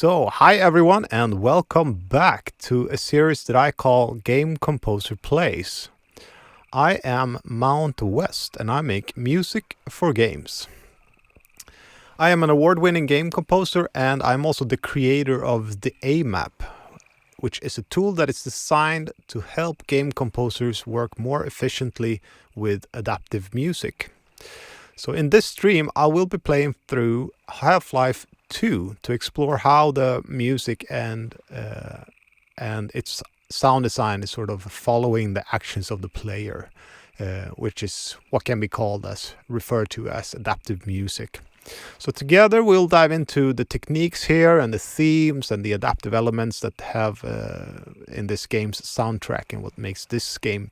So, hi everyone, and welcome back to a series that I call Game Composer Plays. I am Mount West, and I make music for games. I am an award-winning game composer, and I'm also the creator of the AMAPP, which is a tool that is designed to help game composers work more efficiently with adaptive music. So in this stream, I will be playing through Half-Life 2 to explore how the music and its sound design is sort of following the actions of the player, which is what can be referred to as adaptive music. So together we'll dive into the techniques here and the themes and the adaptive elements that have in this game's soundtrack and what makes this game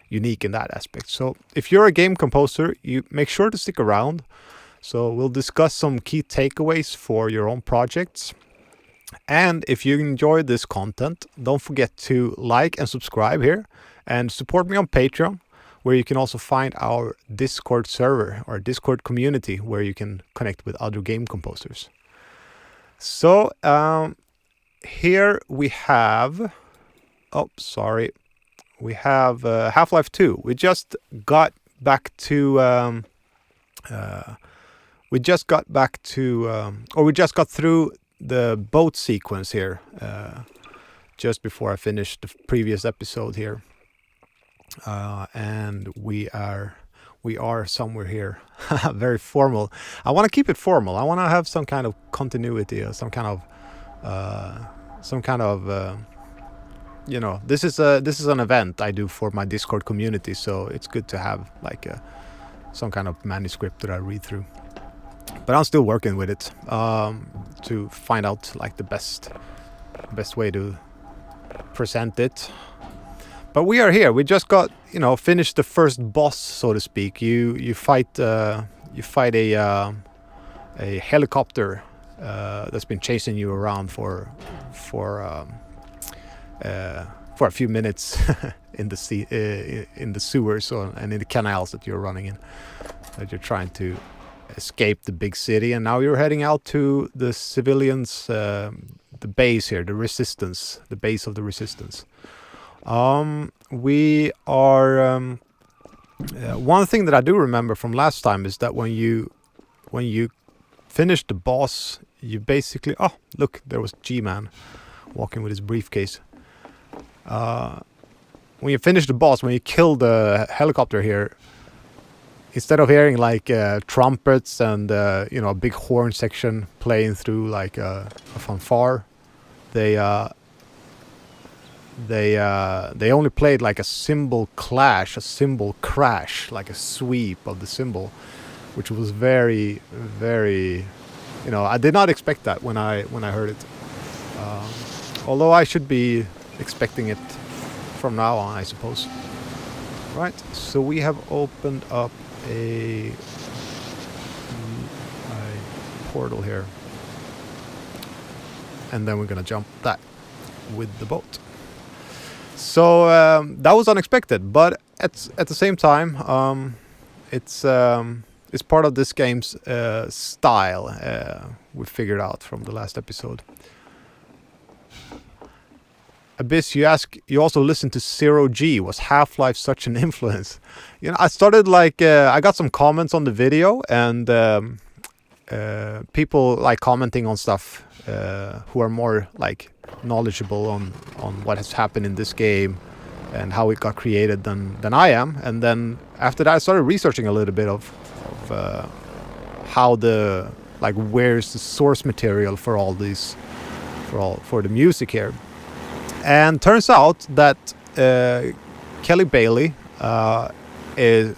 unique in that aspect. So if you're a game composer, you make sure to stick around. So we'll discuss some key takeaways for your own projects. And if you enjoyed this content, don't forget to like and subscribe here and support me on Patreon, where you can also find our Discord server or Discord community where you can connect with other game composers. So here we have, we have Half-Life 2. We just got back to, we just got through the boat sequence here, just before I finished the previous episode here. And we are somewhere here, very formal. I want to keep it formal. I want to have some kind of continuity, or some kind of, you know, this is an event I do for my Discord community, so it's good to have like some kind of manuscript that I read through. But I'm still working with it to find out like the best way to present it. But we are here. We just got, finished the first boss, so to speak. You fight a helicopter that's been chasing you around for a few minutes in the sewers and in the canals that you're running in. That you're trying to escape the big city, and now you're heading out to the civilians, the base here, the resistance, the base of the resistance. We are one thing that I do remember from last time is that when you finish the boss, you basically look, there was G-Man walking with his briefcase. When you finish the boss, when you kill the helicopter here, instead of hearing like trumpets and a big horn section playing through like a fanfare, they only played like a cymbal clash, a cymbal crash, like a sweep of the cymbal, which was very, very, I did not expect that when I heard it. Although I should be expecting it from now on, I suppose. Right, so we have opened up a portal here, and then we're gonna jump that with the boat. So that was unexpected, but at the same time, it's part of this game's style. We figured out from the last episode. Abyss, you also listened to Zero G. Was Half-Life such an influence? I started I got some comments on the video, and people like commenting on stuff who are more like knowledgeable on what has happened in this game and how it got created than I am. And then after that, I started researching a little bit of how where's the source material for all these for the music here. And turns out that Kelly Bailey,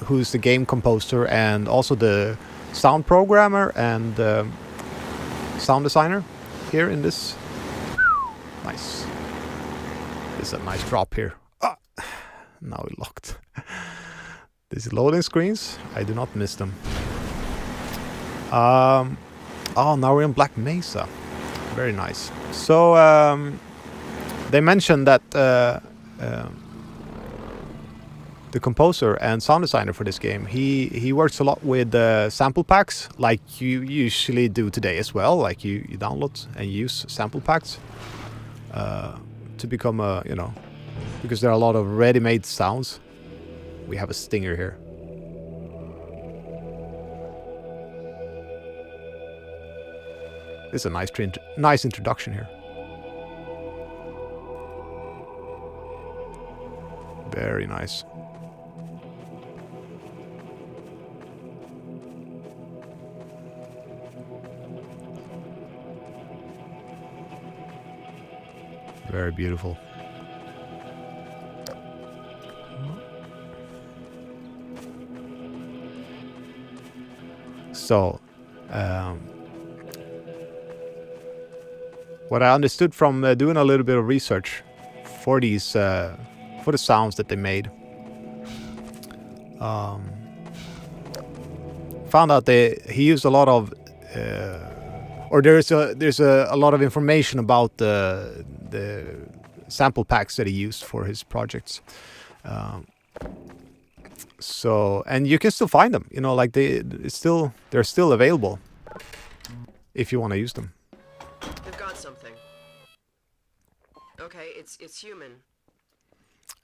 who's the game composer and also the sound programmer and sound designer here in this. Nice. This is a nice drop here. Now we're locked. These loading screens, I do not miss them. Now we're in Black Mesa. Very nice. So they mentioned that the composer and sound designer for this game, he works a lot with sample packs, like you usually do today as well. Like you download and use sample packs to become a, you know, because there are a lot of ready-made sounds. We have a stinger here. This is a nice introduction here. Very nice. Very beautiful. So, what I understood from doing a little bit of research for these, for the sounds that they made, found out he used a lot of, or there's a lot of information about the sample packs that he used for his projects. So, and you can still find them, you know, like they're still available if you want to use them. We've got something. Okay, it's human.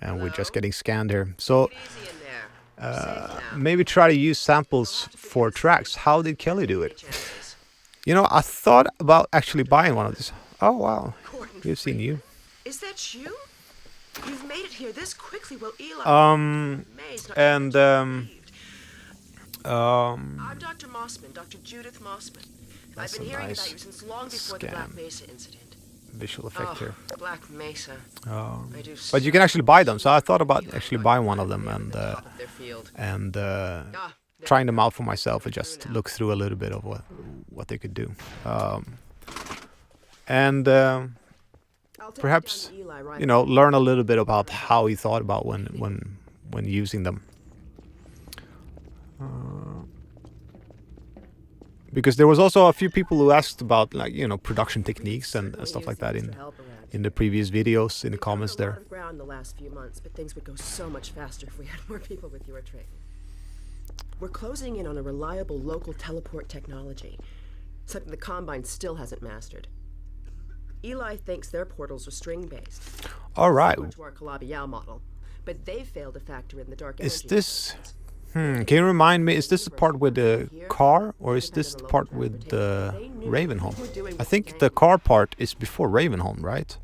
And Hello? we're just getting scanned here. So, Take it easy in there. Safe now. maybe try to use samples for tracks. How did Kelly do it? You know, I thought about actually buying one of these. Oh, wow. Gordon We've seen you. Is that you? You've made it here this quickly. Well, Eli. May's not and, relieved. I'm Dr. Mossman, Dr. Judith Mossman. I've That's been a hearing nice about you since long before the scan. Black Mesa incident. Visual effect here. Black Mesa. I do But you so can actually buy them, so I thought about feel actually like buying one of them they're and at the top of their field. Ah, trying them out for myself and just look through a little bit of what they could do. And I'll take perhaps, it down to Eli right you know, learn a little bit about how he thought about when using them. Because there was also a few people who asked about, like, you know, production techniques and stuff like that in the previous videos, in the comments We've covered a there. lot of ground the last few months, but things would go so much faster if we had more people with your training. We're closing in on a reliable local teleport technology, something the Combine still hasn't mastered. Eli thinks their portals are string-based, All right. similar to our Calabi-Yau model, but they failed to factor in the dark energy. Is this... can you remind me, is this the part with the car, or is this the part with the Ravenholm? I think the car part is before Ravenholm, right?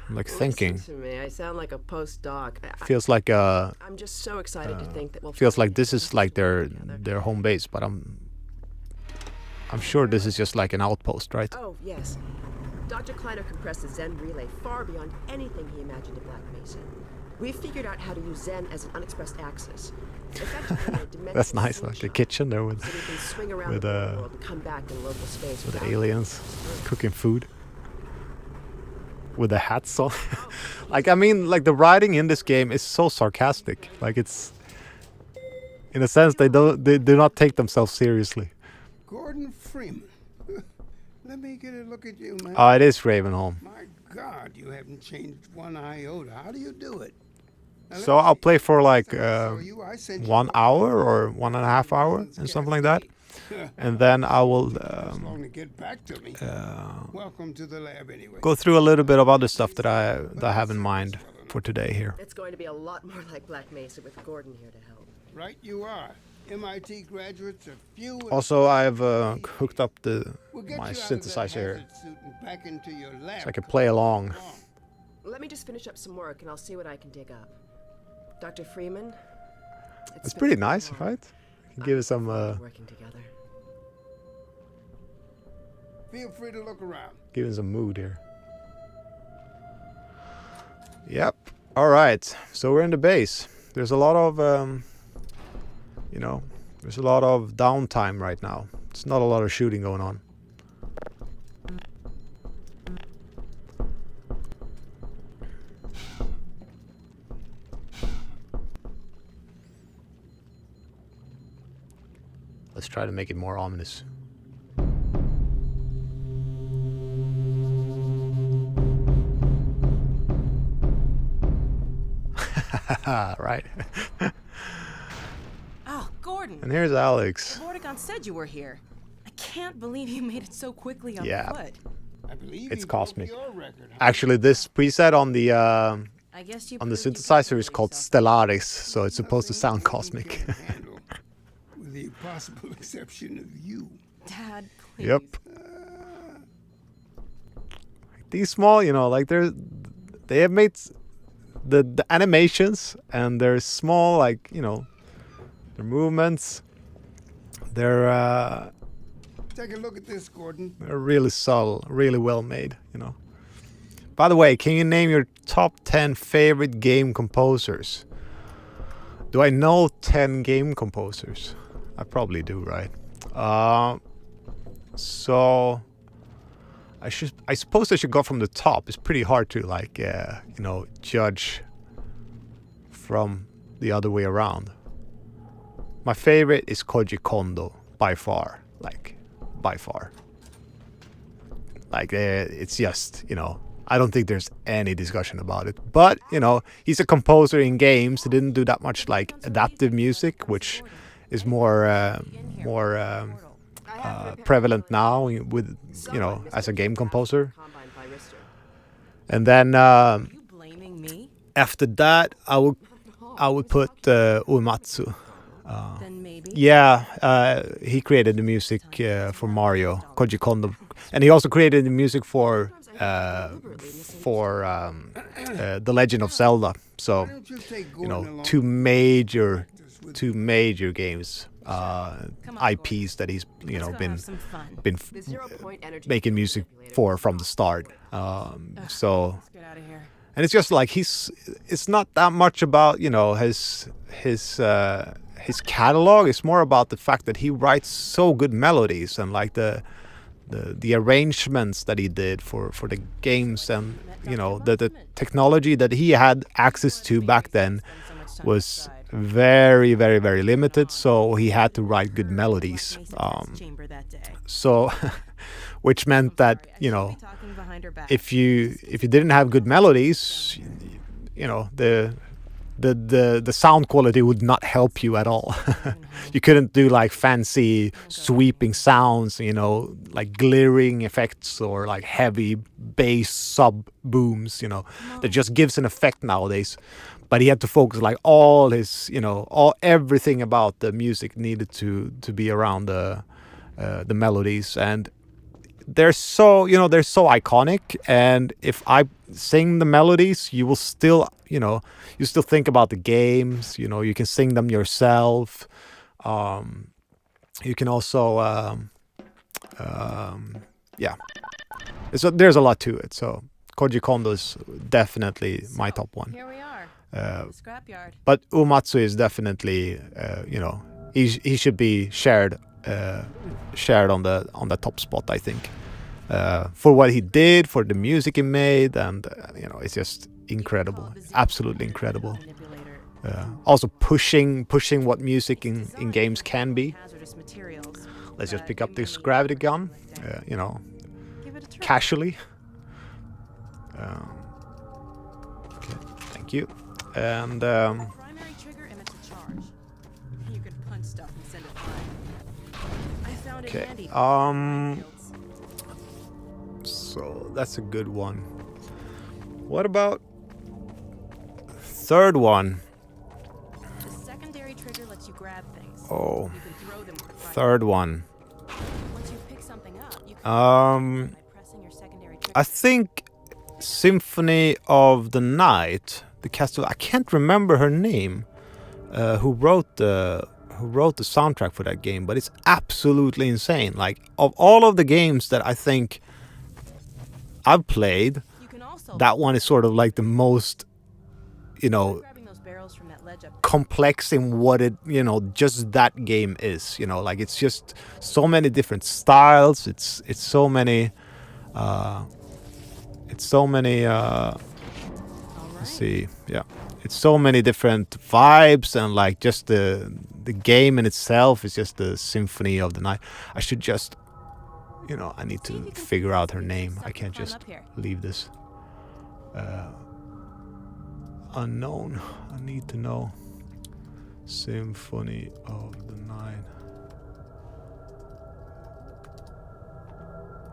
I'm like thinking. Listen to me, I sound like a postdoc. Feels like I'm just so excited to think that we'll feels finally like this have is like together. their home base, but I'm sure this is just like an outpost, right? Oh, yes. Dr. Kleiner compressed the Zen relay far beyond anything he imagined at Black Mesa. We've figured out how to use Zen as an unexpressed axis. Effectively, a dimensional That's nice, like the slingshot, kitchen there with so we can swing around with, the world and come back in local space with the without aliens cooking food with the hats on. Like, I mean, like the writing in this game is so sarcastic. Like, it's, in a sense, they do not take themselves seriously. Gordon Freeman. Let me get a look at you, man. Oh, it is Ravenholm. My God, you haven't changed one iota. How do you do it? Now, So let I'll me- play for like I sent you 1 hour or 1.5 hours and something like that, and then I will As long to get back to me. Welcome to the lab, anyway. go through a little bit of other stuff that I have in mind for today here. It's going to be a lot more like Black Mesa with Gordon here to help. Right, you are. MIT graduates are few. and Also, I've hooked up We'll get my you out of that synthesizer here, hazard suit and back into your lab. so I can play along. Let me just finish up some work and I'll see what I can dig up. Dr. Freeman? It's pretty nice, right? Give it some Working together. Feel free to look around. give it some mood here. Yep. All right. So we're in the base. There's a lot of you know, there's a lot of downtime right now. It's not a lot of shooting going on. Let's try to make it more ominous. Right. Oh, Gordon. And here's Alex. Vortigaunt said you were here. I can't believe you made it so quickly on Yeah. foot. I believe It's you broke cosmic. your record, huh? Actually, this preset on the I guess you on the proved you could synthesizer handle is called yourself. Stellaris, so it's supposed to Nothing sound we cosmic. can't handle, with the possible exception of you. Dad, please. Yep. These small, like they have made the animations, and they're small, their movements. They're Take a look at this, Gordon. really subtle, really well made. By the way, can you name your top 10 favorite game composers? Do I know 10 game composers? I probably do, right? So I suppose I should go from the top. It's pretty hard to judge from the other way around. My favorite is Koji Kondo by far. It's just, I don't think there's any discussion about it. But, he's a composer in games. He didn't do that much adaptive music, which is more prevalent now with, as a game composer. Combine by Rister. And then You blaming me? after that, I would put Uematsu. Then maybe. Yeah, he created the music for Mario, Koji Kondo, and he also created the music for The Legend of Zelda. So, Why don't you take Gordon along two major games, Come on, IPs that he's Let's go been have some fun. been The zero-point energy making music for from the start. So. Let's get out of here. And it's just like it's not that much about his catalog. It's more about the fact that he writes so good melodies, and the arrangements that he did for the games, and the technology that he had access to back then was very, very, very limited. So he had to write good melodies. Chamber that day. So which meant that I should be talking behind her back. if you didn't have good melodies, the sound quality would not help you at all. You couldn't do fancy sweeping sounds, like glaring effects or heavy bass sub booms, that just gives an effect nowadays. But he had to focus all his, everything about the music needed to be around the melodies, and they're so iconic. And if I sing the melodies, you will still you still think about the games. You can sing them yourself. You can also so there's a lot to it. So Koji Kondo is definitely my top one. Here we are. The scrapyard. But Uematsu is definitely he should be shared on the top spot, I think, for what he did, for the music he made, and it's just incredible, absolutely incredible. Manipulator. Also pushing what music in games can be. Hazardous materials. Let's just that pick up you this may gravity need gun, to Give it a try. casually. Okay, thank you. And Primary trigger emits a charge. You could punch stuff and send it flying. I found it okay, handy. for fields. so that's a good one. What about third one? The secondary trigger lets you grab things. Oh, You can throw them with the primary. third one. Once you pick something up, you can by pressing your secondary trigger. I think Symphony of the Night, the Castle. I can't remember her name. Who wrote the soundtrack for that game? But it's absolutely insane. Of all of the games that I think I've played, You can also that one is sort of the most, grabbing those barrels from that ledge up. complex in what it, just that game is. It's just so many different styles. It's so many. Let's see. Yeah, it's so many different vibes, and just the game in itself is just a symphony of the night. I should just, I need to figure out her name. I can't just leave this. unknown. I need to know. Symphony of the Night.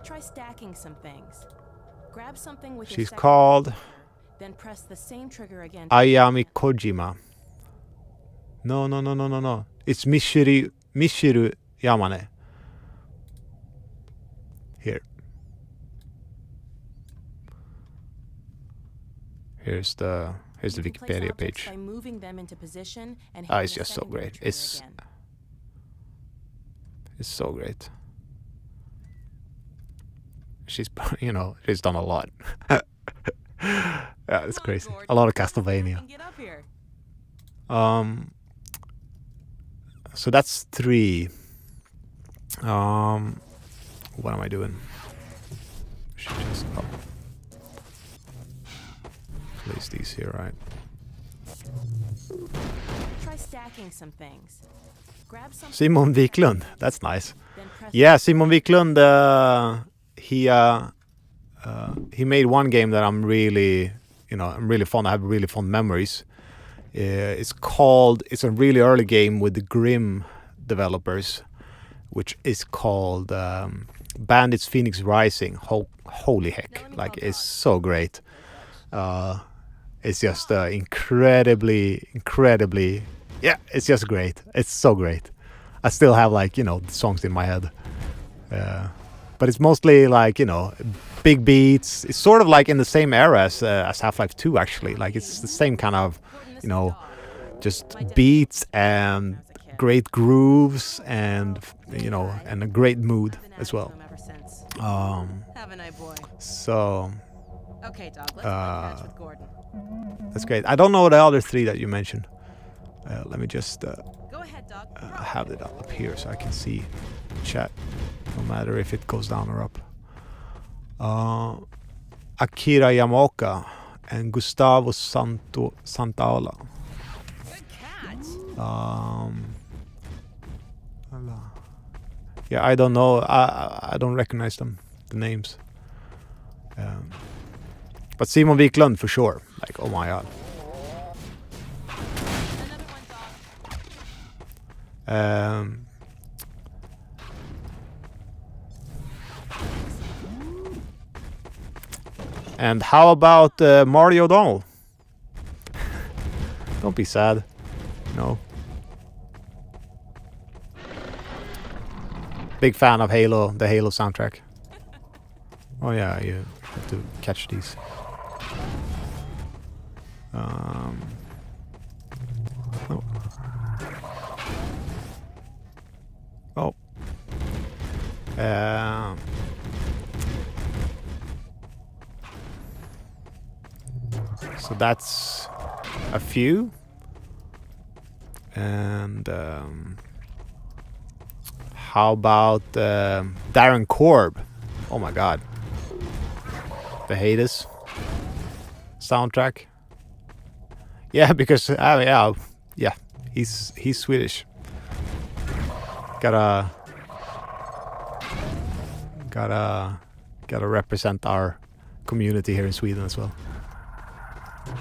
Try stacking some things. Grab something with your She's second called finger, then press the same trigger again. Ayami Kojima. No. It's Mishiru Yamane. Here. Here's the You can place Wikipedia objects page. by moving them into position and Ah, hitting it's the just so secondary great. trigger again. It's so great. She's she's done a lot. Yeah, it's Come on, crazy. Gordon. A lot of Get up Castlevania. and get up here. So that's 3. What am I doing? Should just place these here, right? Try stacking some things. Grab something Simon with your second Wiklund. finger, That's nice. then press Yeah, the Simon Wiklund. He made one game that I'm really fond. I have really fond memories. It's a really early game with the Grimm developers, which is called Bandits Phoenix Rising. Holy heck, like it's so great. It's just incredibly, yeah, it's just great. It's so great. I still have the songs in my head. But it's mostly big beats. It's sort of like in the same era as Half-Life 2 actually. Like it's the same kind of, just beats and great grooves and and a great mood as well. Have a night, boy. So Okay, dog. Let's play catch with Gordon. that's great. I don't know the other 3 that you mentioned. Let me just Go ahead, dog. have it up here so I can see chat, no matter if it goes down or up. Akira Yamaoka and Gustavo Santaola. Good catch. Yeah, I don't know. I don't recognize them, the names. But Simon Wiklund for sure. Like, oh my god. Another one, dog. And how about Mario O'Donnell? Don't be sad. No. Big fan of Halo, the Halo soundtrack. Oh yeah, you have to catch these. Oh. Oh. So that's a few. And how about Darren Korb? Oh my god. The Hades soundtrack. Yeah, because yeah, he's Swedish. Gotta represent our community here in Sweden as well.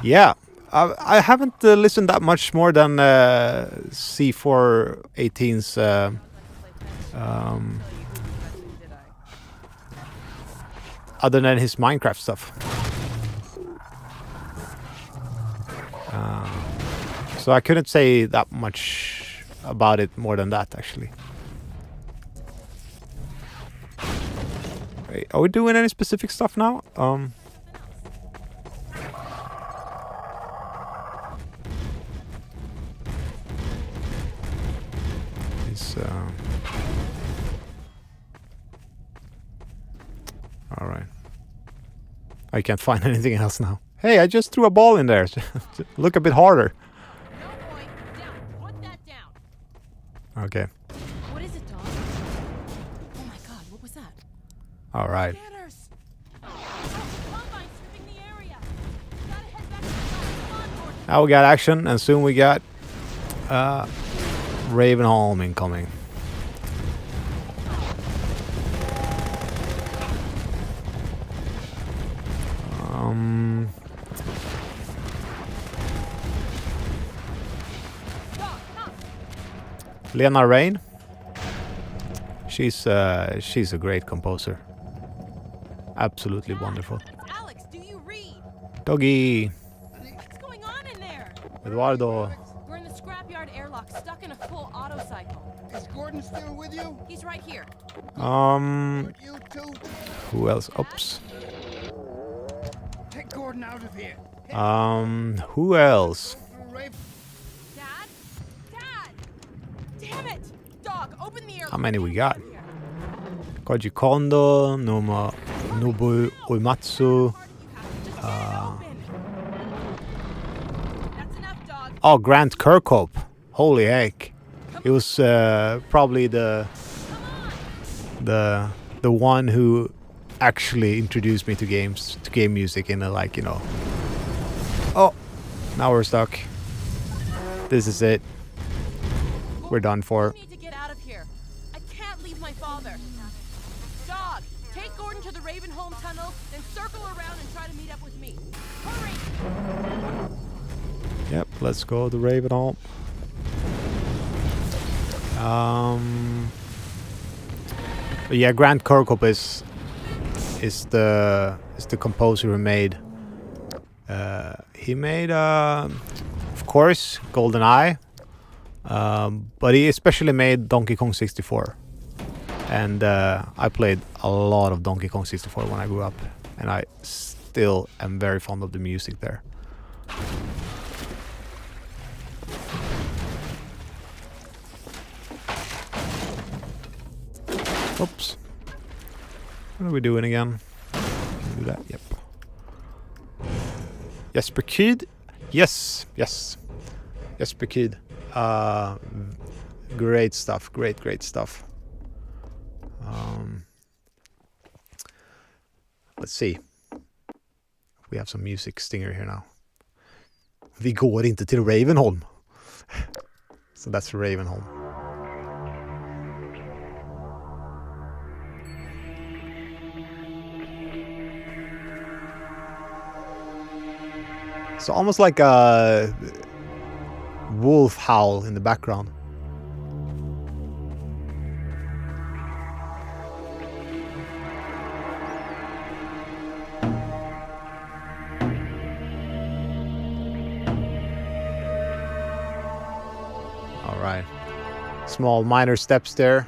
Yeah, I haven't listened that much more than C418's other than his Minecraft stuff. So I couldn't say that much about it more than that, actually. Wait, are we doing any specific stuff now? All right. I can't find anything else now. Hey, I just threw a ball in there. Look a bit harder. No, boy. Down. Put that down. Okay. What is it, dog? Oh my god, what was that? All right. Scanners! Combine sweeping the area. Gotta head back to the lab. Come on, Gordon. Now we got action, and soon we got Ravenholm incoming. Lena Rain. She's a great composer. Absolutely wonderful. Alex, do you read? Doggy. What's going on in there? Eduardo. We're in the scrapyard airlock, stuck in a full auto cycle. Is Gordon still with you? He's right here. You too? Who else? Oops. Take Gordon out of here. Who else? Dad? Dad! Damn it! Dog, open the airlock. How many we got? Koji Kondo, Nobu Uematsu. That's enough, dog. Oh, Grant Kirkhope. Holy heck. He was probably the one who actually introduced me to games, to game music in a, like, you know. Oh, now we're stuck. This is it. We're done for. I need to get out of here. I can't leave my father. Dog, take Gordon to the Ravenholm tunnel, then circle around and try to meet up with me. Hurry! Yep, let's go to Ravenholm. But yeah, Grant Kirkhope is the composer who made. He made, of course, GoldenEye, but he especially made Donkey Kong 64. And I played a lot of Donkey Kong 64 when I grew up, and I still am very fond of the music there. Oops. What are we doing again? Can we do that? Yep. Jesper Kyd. Yes. Jesper Kyd. Great stuff. Great stuff. Let's see. We have some music stinger here now. Vi går inte till Ravenholm. So that's Ravenholm. So almost like a wolf howl in the background. All right. Small minor steps there.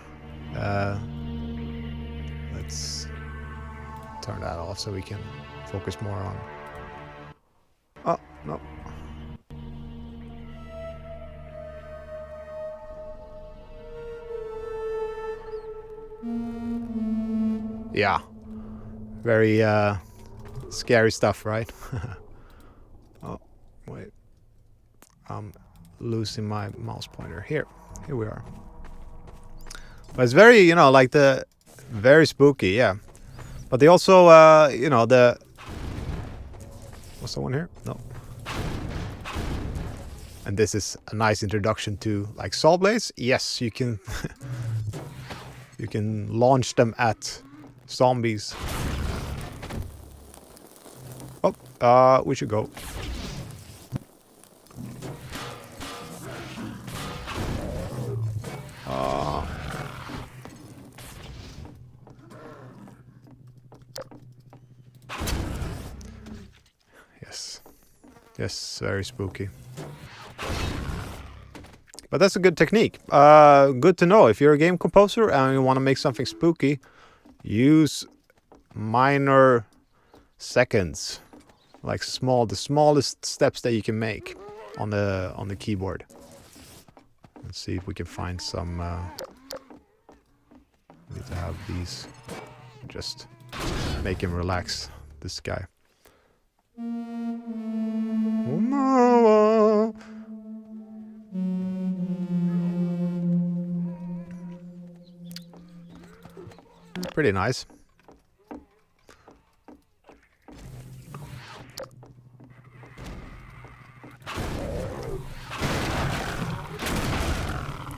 Let's turn that off so we can focus more on. Oh, no. Yeah. Very scary stuff, right? Oh, wait. I'm losing my mouse pointer. Here we are. But it's very, you know, like the very spooky, yeah. But they also, you know, the. Was someone here? No. And this is a nice introduction to like Saw Blades. Yes, you can you can launch them at zombies. Oh, we should go. Yes, very spooky. But that's a good technique. Good to know. If you're a game composer and you want to make something spooky, use minor seconds, like the smallest steps that you can make on the keyboard. Let's see if we can find some. We need to have these. Just make him relax. This guy. Pretty nice.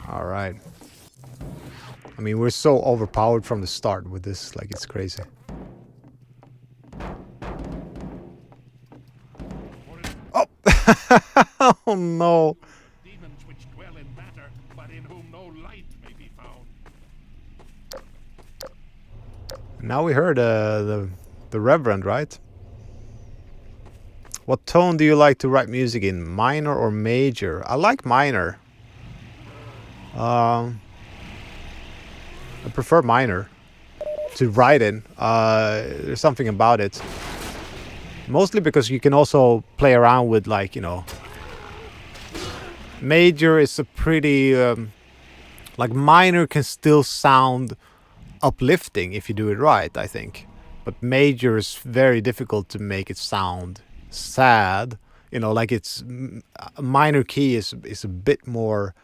All right. I mean, we're so overpowered from the start with this, like it's crazy. Oh! Oh no. Demons which dwell in matter, but in whom no life Now we heard the Reverend, right? What tone do you like to write music in? Minor or major? I like minor. I prefer minor to write in. There's something about it. Mostly because you can also play around with, like, you know, major is a pretty like minor can still sound uplifting if you do it right, I think. But major is very difficult to make it sound sad. You know, like it's a minor key is a bit more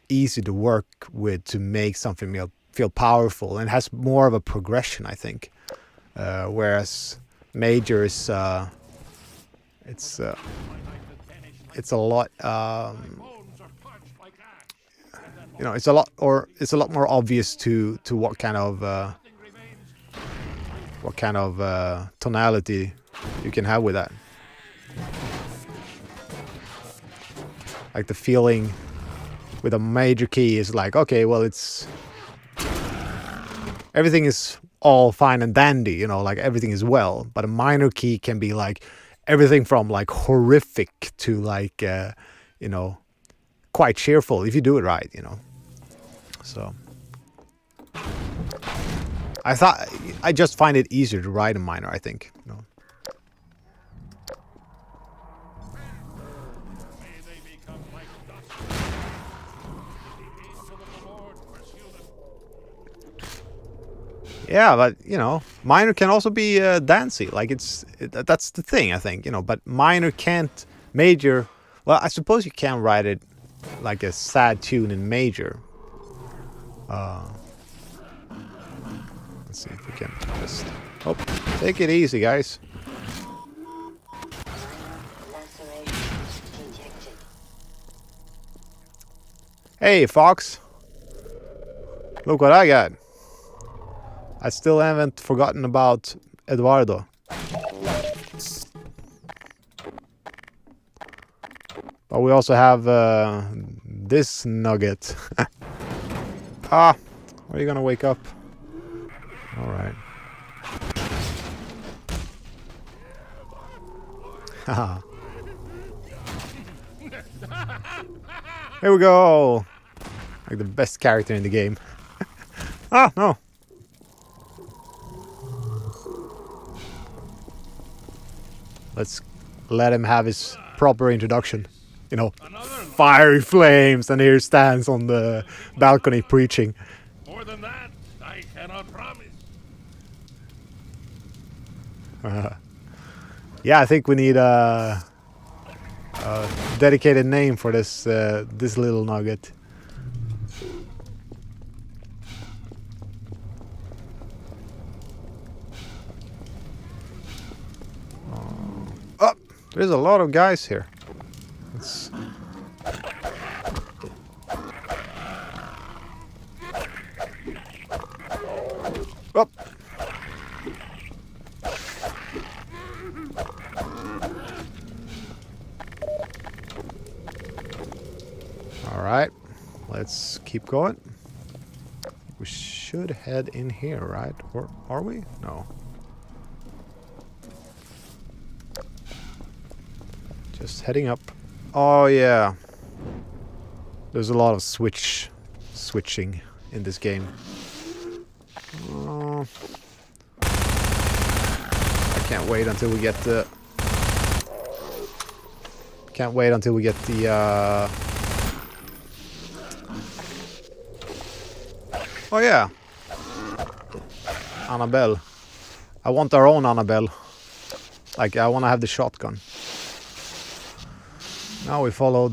easy to work with to make something feel powerful, and has more of a progression, I think. Whereas major is it's a lot you know, it's a lot more obvious to what kind of tonality you can have with that. Like the feeling with a major key is like, okay, well, it's everything is all fine and dandy, you know, like everything is well. But a minor key can be like everything from like horrific to like you know, quite cheerful if you do it right, you know. So I just find it easier to write in minor, I think, you know. Yeah, but you know, minor can also be dancey. Like that's the thing, I think, you know. But minor can't. Major, well, I suppose you can write it like a sad tune in major. Let's see if we can just. Oh, take it easy, guys. Hey, Fox. Look what I got. I still haven't forgotten about Eduardo. But we also have this nugget. Ah, are you gonna wake up? All right. Haha. Here we go. Like the best character in the game. Ah, no. Let's let him have his proper introduction. You know, fiery flames, and here he stands on the balcony preaching. More than that, I cannot promise. Yeah, I think we need a dedicated name for this this little nugget. Oh, there's a lot of guys here. Let's... Oh. All right, let's keep going. We should head in here, right? Or are we? No. Just heading up. Oh yeah. There's a lot of switching in this game. I can't wait until we get the. Can't wait until we get the. Oh yeah. Annabelle. I want our own Annabelle. Like I want to have the shotgun. Now we follow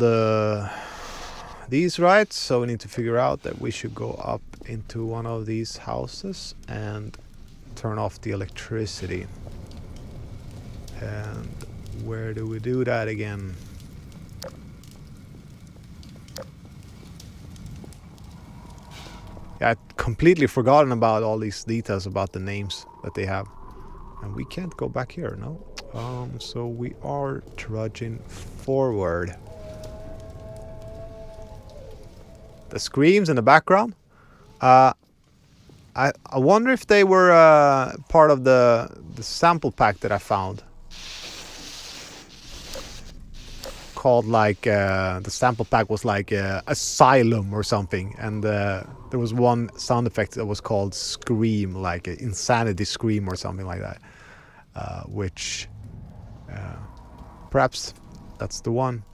these right, so we need to figure out that we should go up into one of these houses and turn off the electricity. And where do we do that again? Yeah, I'd completely forgotten about all these details about the names that they have. And we can't go back here, no? So we are trudging forward. The screams in the background. I wonder if they were part of the sample pack that I found. Called like the sample pack was like asylum or something, and there was one sound effect that was called scream, like an insanity scream or something like that, which perhaps that's the one.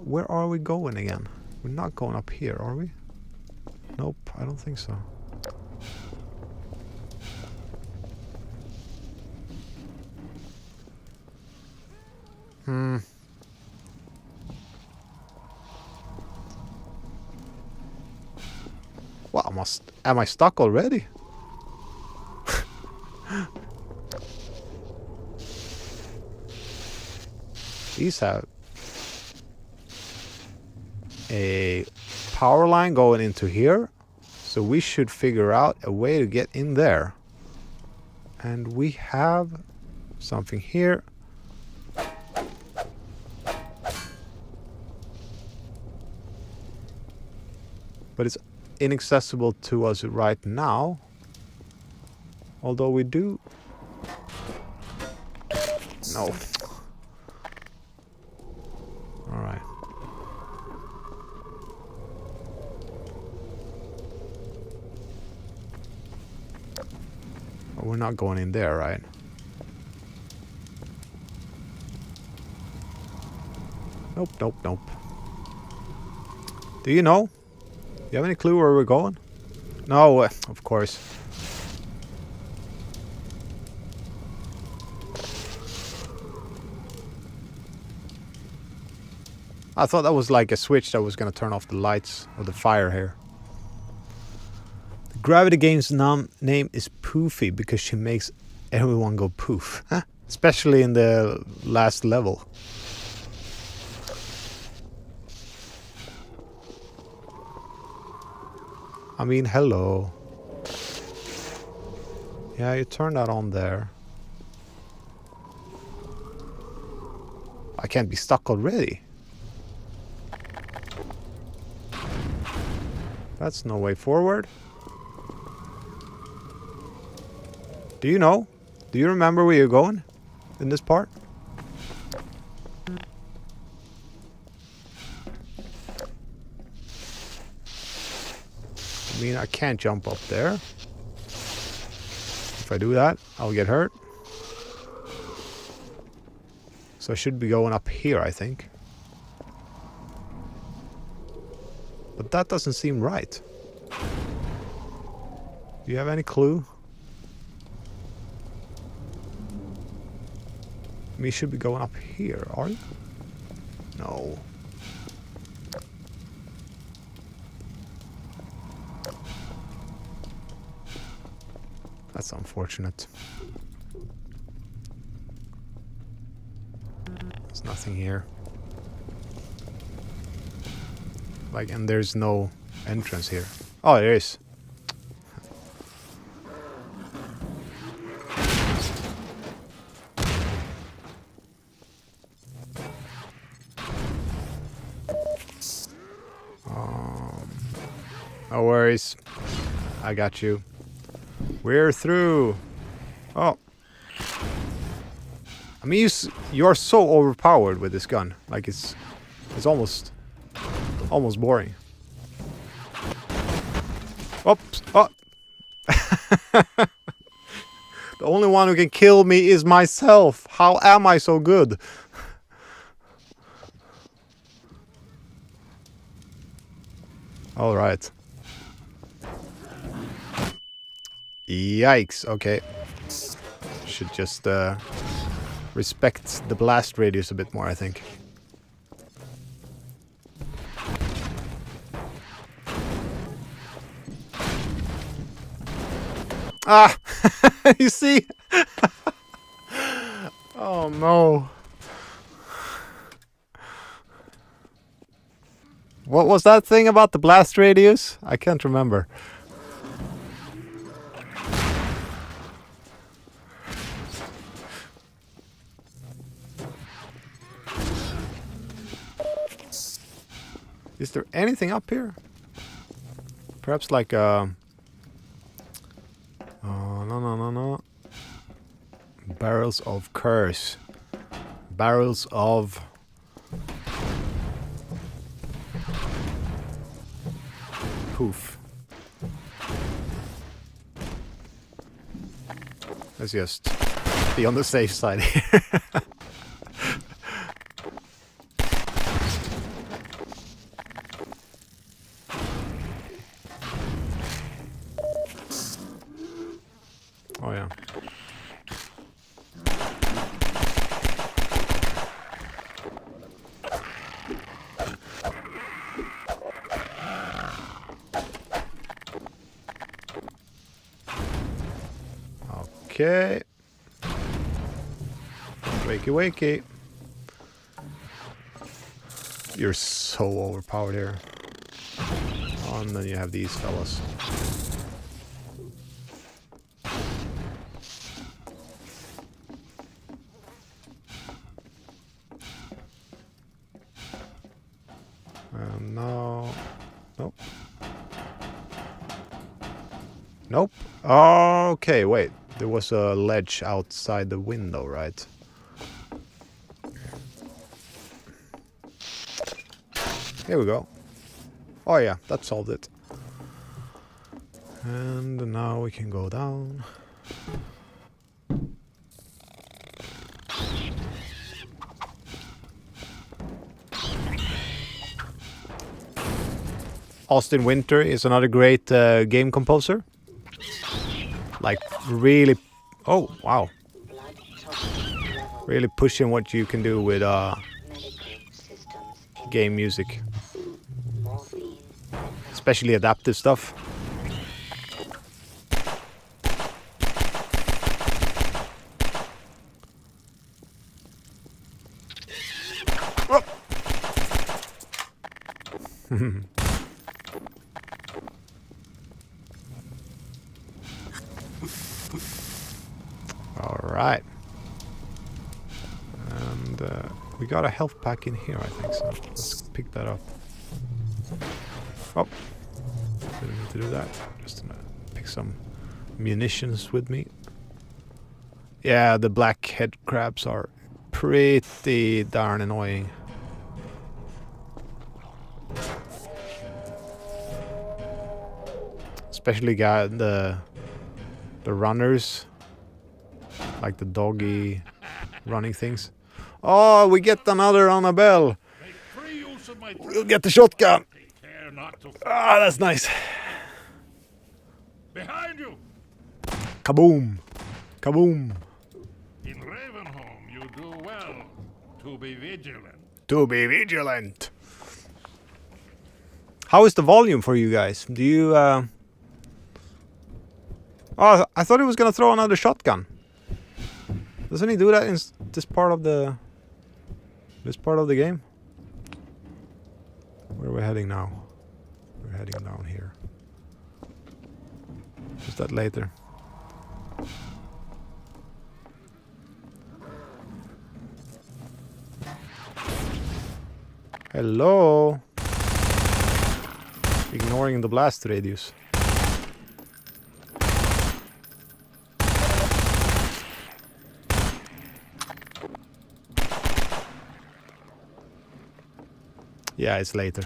Where are we going again? We're not going up here, are we? Nope, I don't think so. Well, am I stuck already? These have a power line going into here, so we should figure out a way to get in there. And we have something here. But it's inaccessible to us right now. Although we do... No. Alright. Oh, we're not going in there, right? Nope, nope, nope. Do you know? Do you have any clue where we're going? No, of course. I thought that was like a switch that was gonna turn off the lights or the fire here. The Gravity Game's name is Poofy because she makes everyone go poof. Huh? Especially in the last level. I mean, hello. Yeah, you turn that on there. I can't be stuck already. That's no way forward. Do you know? Do you remember where you're going in this part? I mean, I can't jump up there. If I do that, I'll get hurt. So I should be going up here, I think. But that doesn't seem right. Do you have any clue? We should be going up here, are you? No. That's unfortunate. There's nothing here. Like, and there's no entrance here. Oh, there is. No worries. I got you. We're through. Oh. I mean, you're so overpowered with this gun. Like, it's almost boring. Oops. Oh. The only one who can kill me is myself. How am I so good? All right. Yikes. Okay. Should just respect the blast radius a bit more, I think. Ah! You see? Oh no. What was that thing about the blast radius? I can't remember. Is there anything up here? Perhaps like a Barrels of curse. Barrels of... poof. Let's just be on the safe side here. Oh yeah. Okay. Wakey wakey. You're so overpowered here. Oh, and then you have these fellas. No. Nope. Nope. Okay, wait. There was a ledge outside the window, right? Here we go. Oh yeah, that solved it. And now we can go down. Austin Winter is another great game composer. Like really, oh wow, really pushing what you can do with game music, especially adaptive stuff. All right, and we got a health pack in here, I think. So let's pick that up. Oh, didn't need to do that. Just gonna pick some munitions with me. Yeah, the black head crabs are pretty darn annoying. Especially the runners, like the doggy running things. Oh, we get another Annabelle. We'll get the shotgun. Ah, that's nice. Behind you! Kaboom! Kaboom! In Ravenholm, you do well to be vigilant. To be vigilant. How is the volume for you guys? Do you Oh, I thought he was gonna throw another shotgun. Doesn't he do that in this part of the game? Where are we heading now? We're heading down here. Is that later? Hello. Ignoring the blast radius. Yeah, it's later.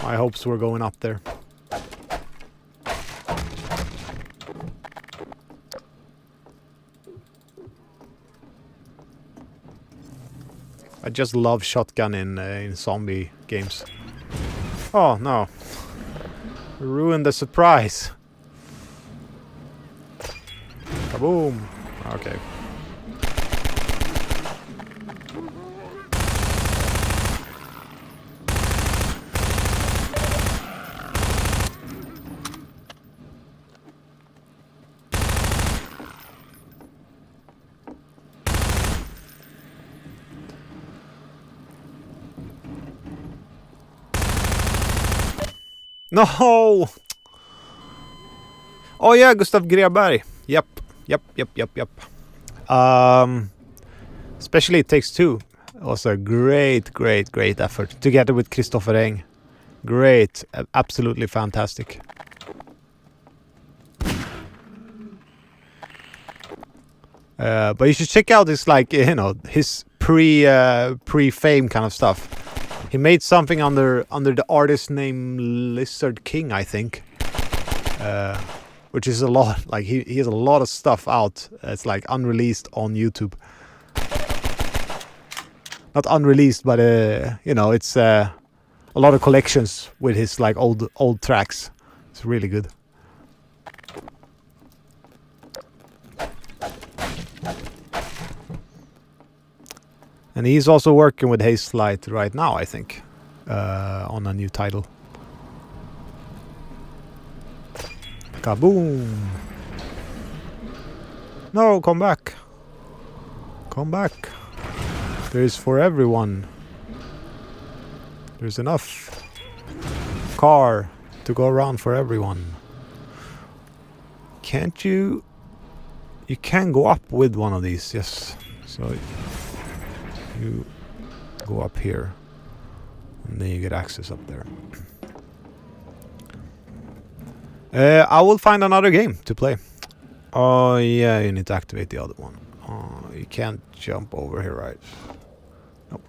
My hopes were going up there. I just love shotgun in zombie games. Oh no. Ruined the surprise. Kaboom. Okay. No! Oh yeah, Gustav Greberg. Yep. Especially It Takes Two. It was a great effort. Together with Christopher Eng. Great. Absolutely fantastic. But you should check out his his pre-fame kind of stuff. He made something under the artist name Lizard King, I think, which is a lot. Like he has a lot of stuff out. It's like unreleased on YouTube. Not unreleased, but it's a lot of collections with his like old tracks. It's really good. And he's also working with Hazelight right now, I think, on a new title. Kaboom! No, come back! Come back! There's for everyone. There's enough car to go around for everyone. Can't you? You can go up with one of these, yes. So you go up here and then you get access up there. I will find another game to play. Oh yeah, you need to activate the other one. Oh, you can't jump over here, right? Nope.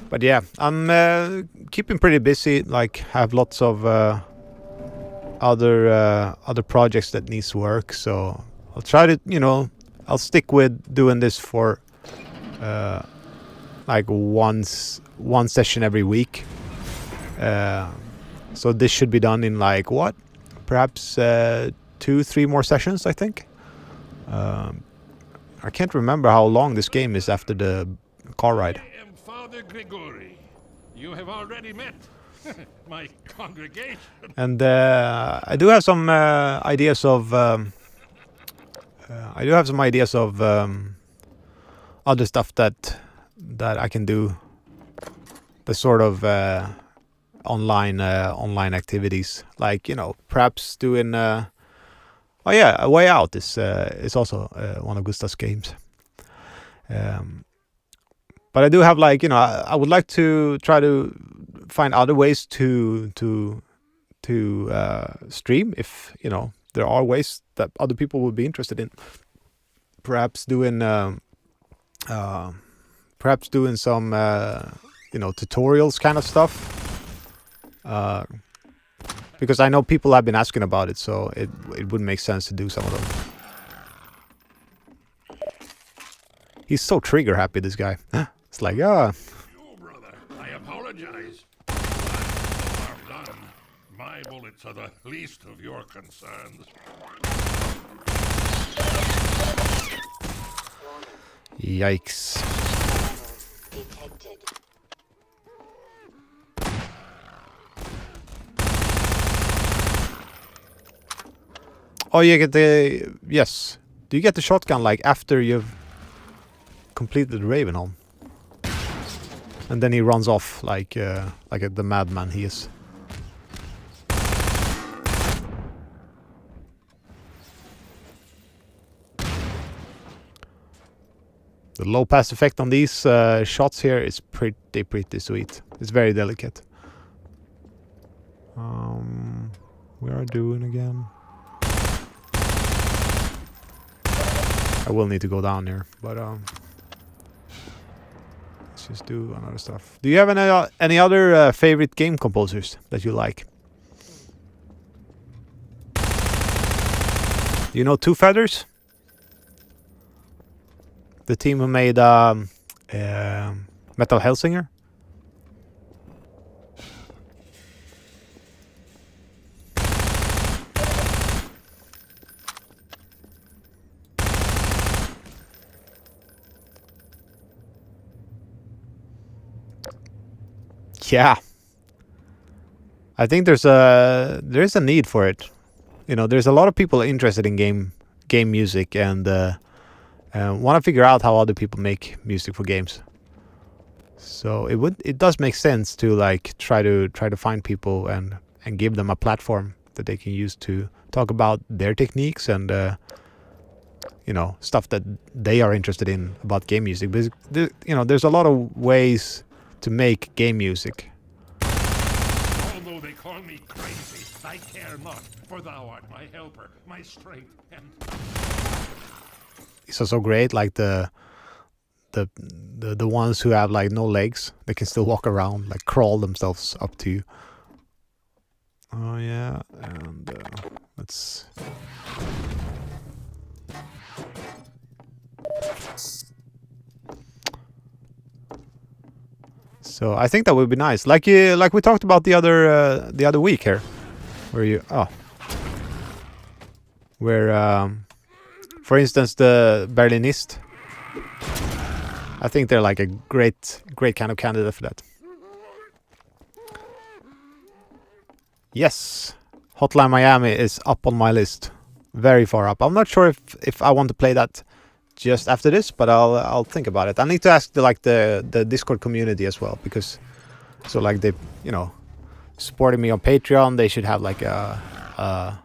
But yeah, I'm keeping pretty busy. Like, have lots of other projects that needs work. So I'll try to, I'll stick with doing this for like one session every week. So this should be done in like what? Perhaps 2-3 more sessions, I think. I can't remember how long this game is after the car ride. I am Father Grigori. You have already met my congregation. And I do have some ideas of other stuff that I can do. The sort of online activities, like perhaps doing. Oh yeah, A Way Out is also one of Gustav's games. But I do have I would like to try to find other ways to stream if there are ways that other people would be interested in. Perhaps doing some tutorials kind of stuff. Because I know people have been asking about it, so it would make sense to do some of them. He's so trigger happy, this guy. It's like, You, brother, I apologize. I'm done. My bullets are the least of your concerns. Yikes. Detected. Oh, you get the... Yes. Do you get the shotgun, like, after you've completed Ravenholm? And then he runs off like the madman he is. The low pass effect on these shots here is pretty sweet. It's very delicate. We are doing again. I will need to go down here, but let's just do another stuff. Do you have any other favorite game composers that you like? Do you know Two Feathers? The team who made Metal Hellsinger? Yeah, I think there's a need for it. There's a lot of people interested in game music and want to figure out how other people make music for games. So it does make sense to try to find people and give them a platform that they can use to talk about their techniques and stuff that they are interested in about game music. Because there's a lot of ways to make game music. Although they call me crazy, I care not, for thou art my helper, my strength, and It's also great, like the ones who have like no legs, they can still walk around, like crawl themselves up to you. Oh yeah, and let's. So I think that would be nice, like we talked about the other week here, where for instance the Berlinist. I think they're like a great kind of candidate for that. Yes, Hotline Miami is up on my list, very far up. I'm not sure if I want to play that just after this, but I'll think about it. I need to ask the Discord community as well, because so like they supporting me on Patreon, they should have like a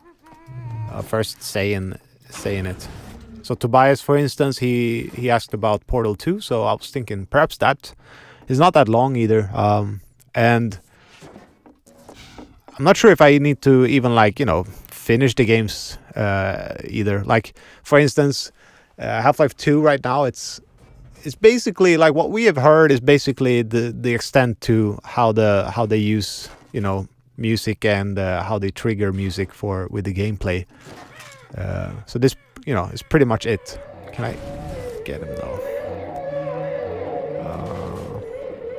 first say in it. So Tobias, for instance, he asked about Portal 2, so I was thinking perhaps that is not that long either. And I'm not sure if I need to even finish the games either. Like for instance, Half-Life 2 right now, it's basically like what we have heard is basically the extent to how they use music and how they trigger music with the gameplay. So this is pretty much it. Can I get him though?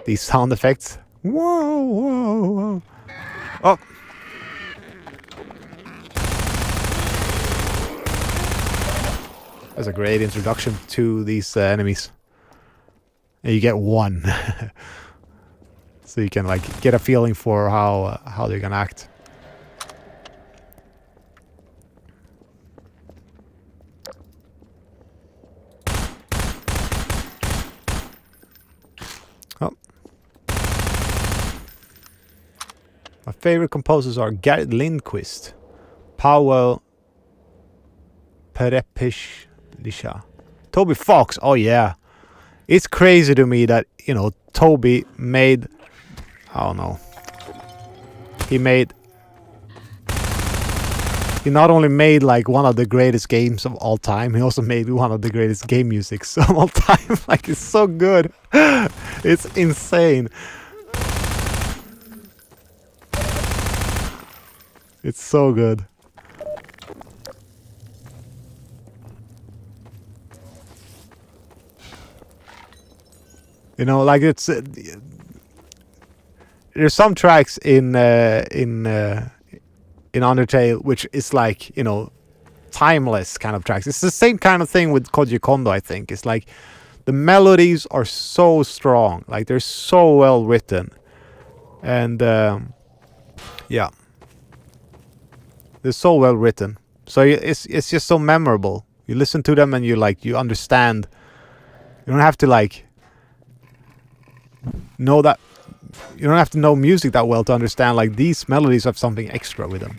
These sound effects. Whoa, whoa, whoa. Oh. That's a great introduction to these enemies. And you get one. So you can get a feeling for how they're gonna act. My favorite composers are Garrett Lindquist, Powell Perepishlisha, Toby Fox. Oh yeah, it's crazy to me that Toby made. I don't know. He not only made like one of the greatest games of all time, he also made one of the greatest game musics of all time. Like it's so good, it's insane. It's so good. Like it's there's some tracks in Undertale which is like timeless kind of tracks. It's the same kind of thing with Koji Kondo. I think it's like the melodies are so strong, like they're so well written, and yeah. They're so well written, so it's just so memorable. You listen to them and you understand. You don't have to know that. You don't have to know music that well to understand these melodies have something extra with them.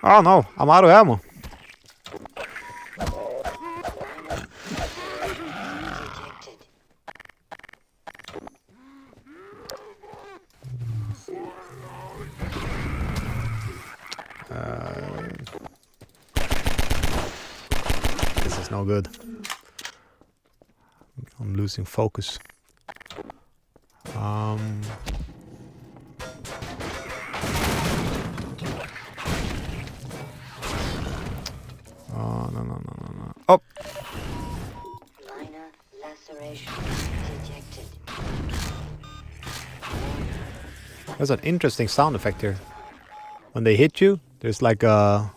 Oh no, I'm out of ammo. This is no good. I'm losing focus. Oh, no. Oh! Minor laceration detected. There's an interesting sound effect here. When they hit you, there's like a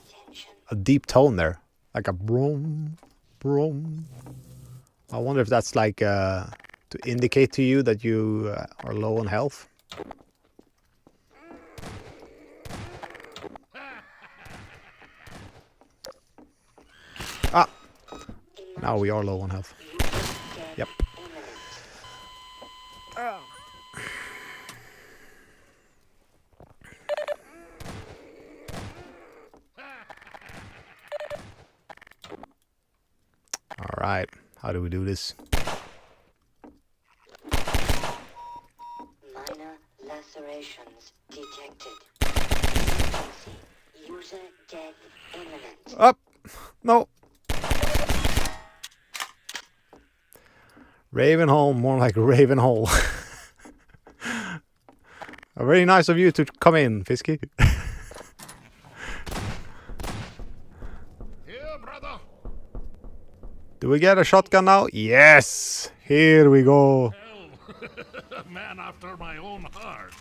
deep tone there. Like a broom, broom. I wonder if that's to indicate to you that you are low on health. Ah! Now we are low on health. Yep. Alright, how do we do this? No. Ravenholm, more like Ravenhole. Very nice of you to come in, Fisky. Here, brother. Do we get a shotgun now? Yes! Here we go. A man after my own heart.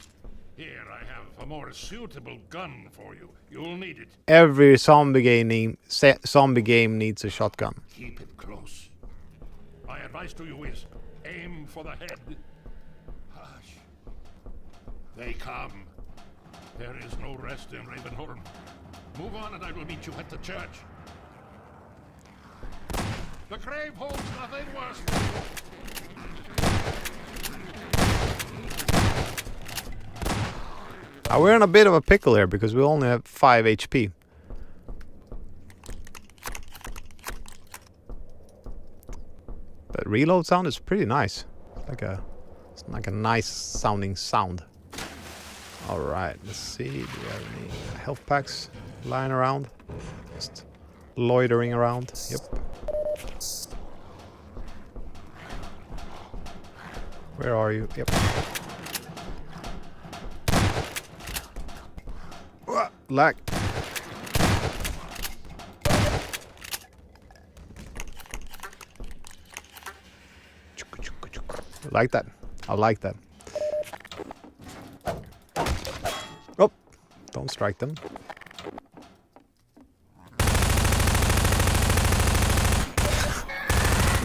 Here, I have a more suitable gun for you. You'll need it. Every zombie game needs a shotgun. Keep it close. My advice to you is aim for the head. Hush. They come. There is no rest in Ravenholm. Move on and I will meet you at the church. The grave holds nothing worse. We're in a bit of a pickle here because we only have 5 HP. But reload sound is pretty nice. It's like a nice sounding sound. Alright, let's see. Do we have any health packs lying around? Just loitering around. Yep. Where are you? Yep. Lag. Like that. I like that. Oh, don't strike them.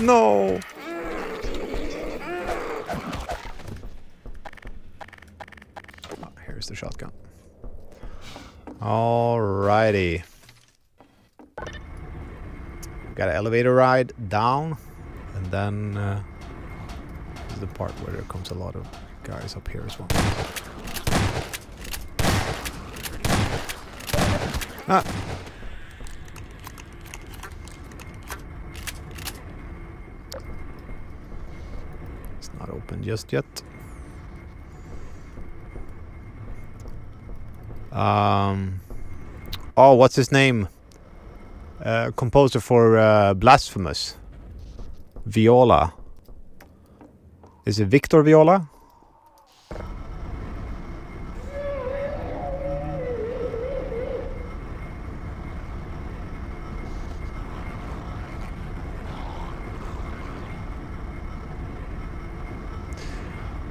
No. Oh, here's the shotgun. Alrighty. Got an elevator ride down, and then this is the part where there comes a lot of guys up here as well. Ah. It's not open just yet. Oh, what's his name? Composer for Blasphemous. Viola. Is it Victor Viola?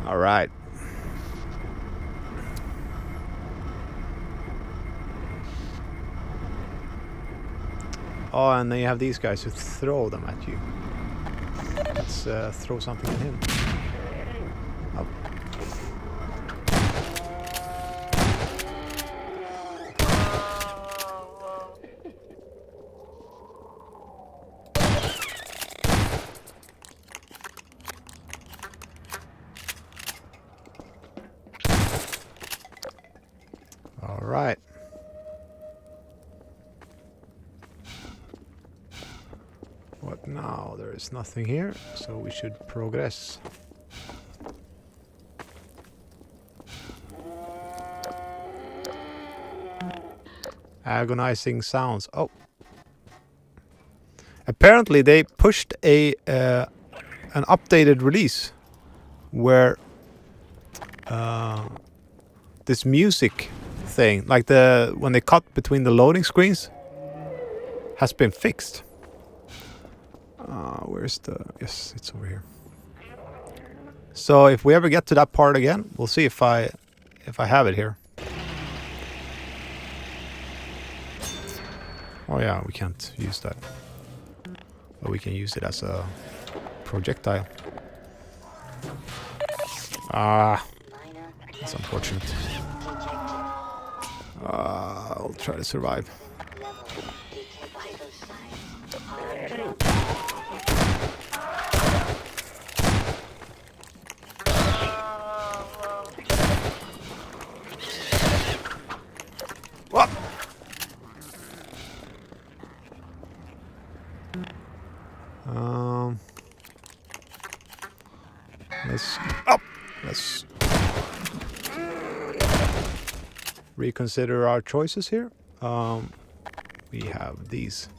All right. Oh, and then you have these guys who throw them at you. Let's throw something at him. Oh. All right. What now? There is nothing here, so we should progress. Agonizing sounds. Oh. Apparently they pushed an updated release where this music thing, like when they cut between the loading screens, has been fixed. Where's the... Yes, it's over here. So if we ever get to that part again, we'll see if I have it here. Oh yeah, we can't use that. But we can use it as a projectile. Ah, that's unfortunate. I'll try to survive. What? Let's reconsider our choices here. We have these.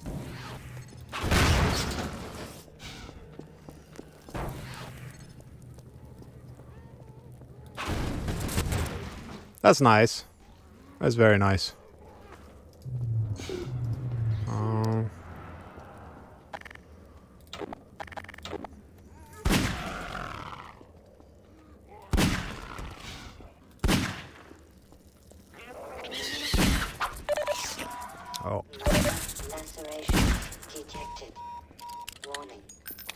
That's nice. That's very nice. Oh. Laceration detected. Warning.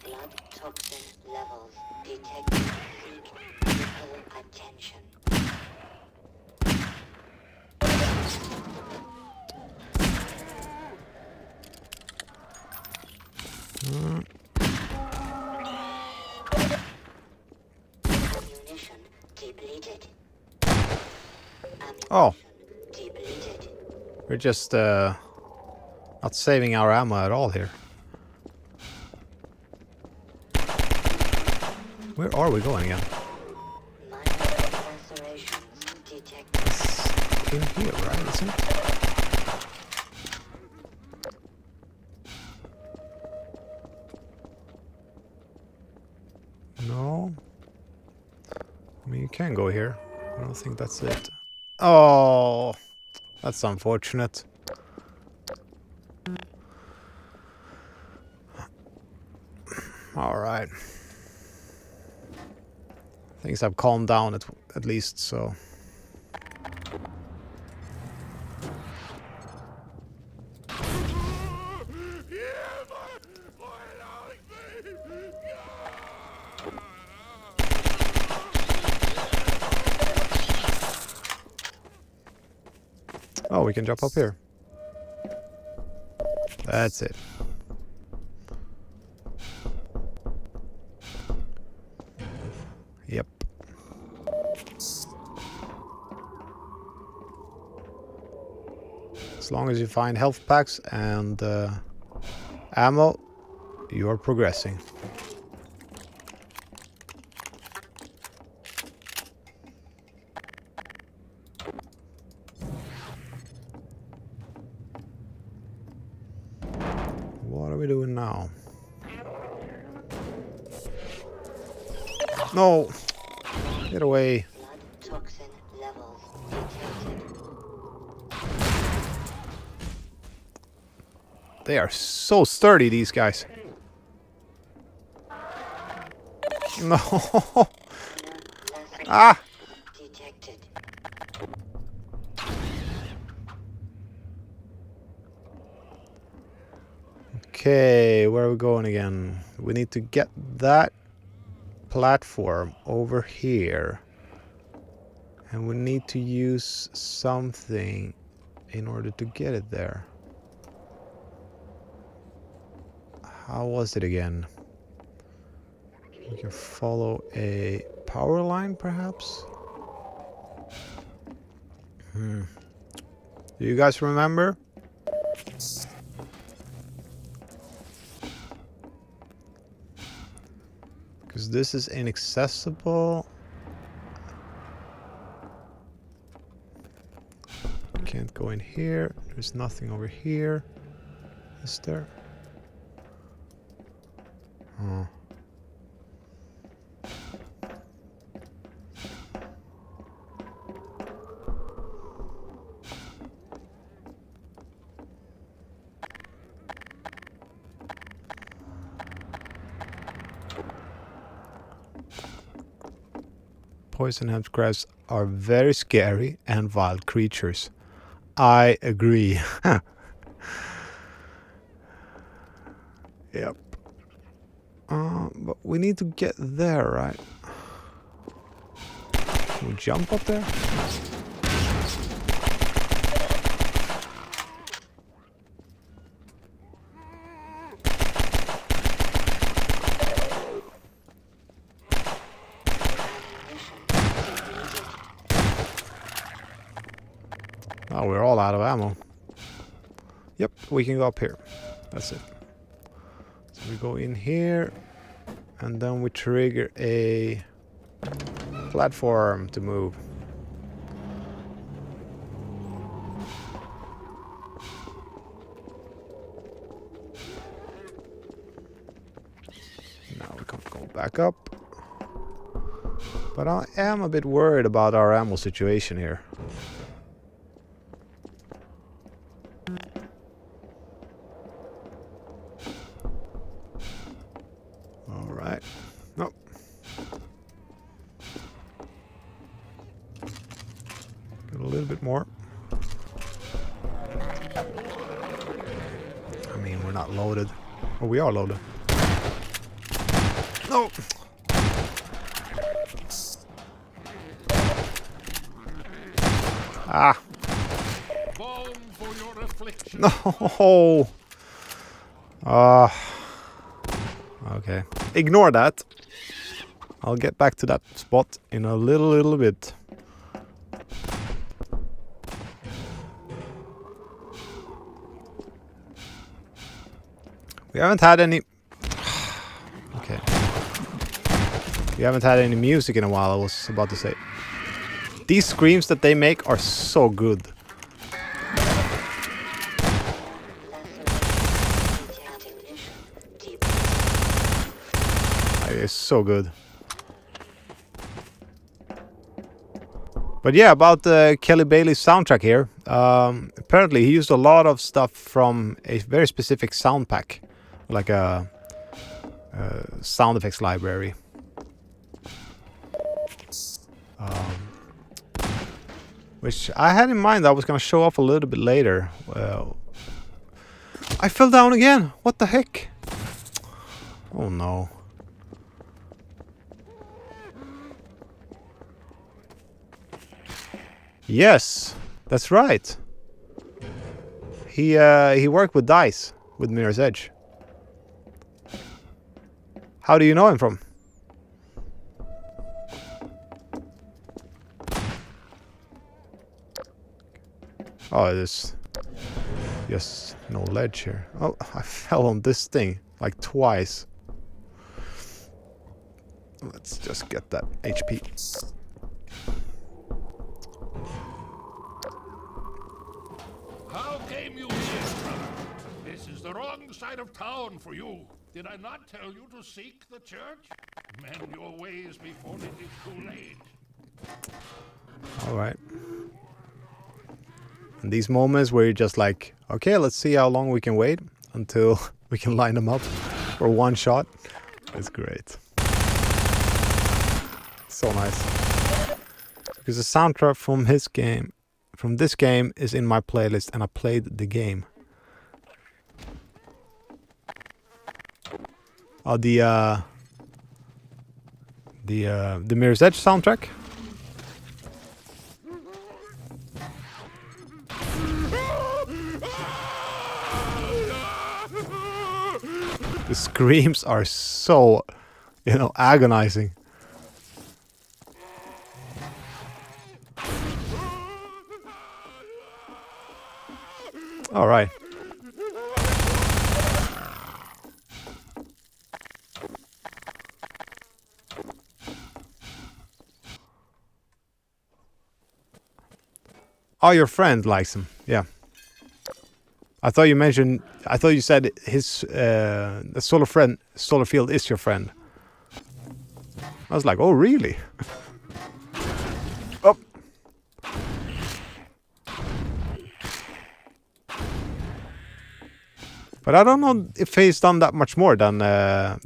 Blood toxin levels detected. Seek medical attention. Ammunition depleted. Oh. Depleted. We're just not saving our ammo at all here. Where are we going again? Minor lacerations detected. In here, right? Isn't it? No. I mean, you can go here. I don't think that's it. Oh, that's unfortunate. All right. Things have calmed down at least, so. Oh, we can jump up here. That's it. Yep. As long as you find health packs and ammo, you are progressing. What are we doing now? No! Get away. Blood toxin levels detected. They are so sturdy, these guys. No! Ah! Detected. Okay, where are we going again? We need to get that platform over here. And we need to use something in order to get it there. How was it again? We can follow a power line, perhaps? Do you guys remember? Because this is inaccessible. Can't go in here. There's nothing over here. Is there? Oh. Poison hemp crabs are very scary and wild creatures. I agree. Yep. But we need to get there, right? Can we jump up there? Oh, we're all out of ammo. Yep, we can go up here. That's it. So we go in here, and then we trigger a platform to move. Now we can go back up. But I am a bit worried about our ammo situation here. All right. No. Get a little bit more. I mean, we're not loaded. Oh, we are loaded. No. Ah. Balm for your affliction. No. Okay. Ignore that. I'll get back to that spot in a little bit. We haven't had any... Okay. We haven't had any music in a while, I was about to say. These screams that they make are so good. It's so good. But yeah, about Kelly Bailey's soundtrack here. Apparently he used a lot of stuff from a very specific sound pack. Like a sound effects library. Which I had in mind I was going to show off a little bit later. I fell down again! What the heck? Oh no. Yes, that's right. He worked with DICE, with Mirror's Edge. How do you know him from? Oh, there's just no ledge here. Oh, I fell on this thing like twice. Let's just get that HP. How came you here, brother? This is the wrong side of town for you. Did I not tell you to seek the church? Mend your ways before it is too late. All right. And these moments where you're just like, okay, let's see how long we can wait until we can line them up for one shot. It's great. So nice. Because the soundtrack from this game is in my playlist, and I played the game. Oh, the Mirror's Edge soundtrack. The screams are so, agonizing. All right. Oh, your friend likes him. Yeah. I thought you said his the solar field is your friend. I was like, oh really? Oh. But I don't know if he's done that much more than the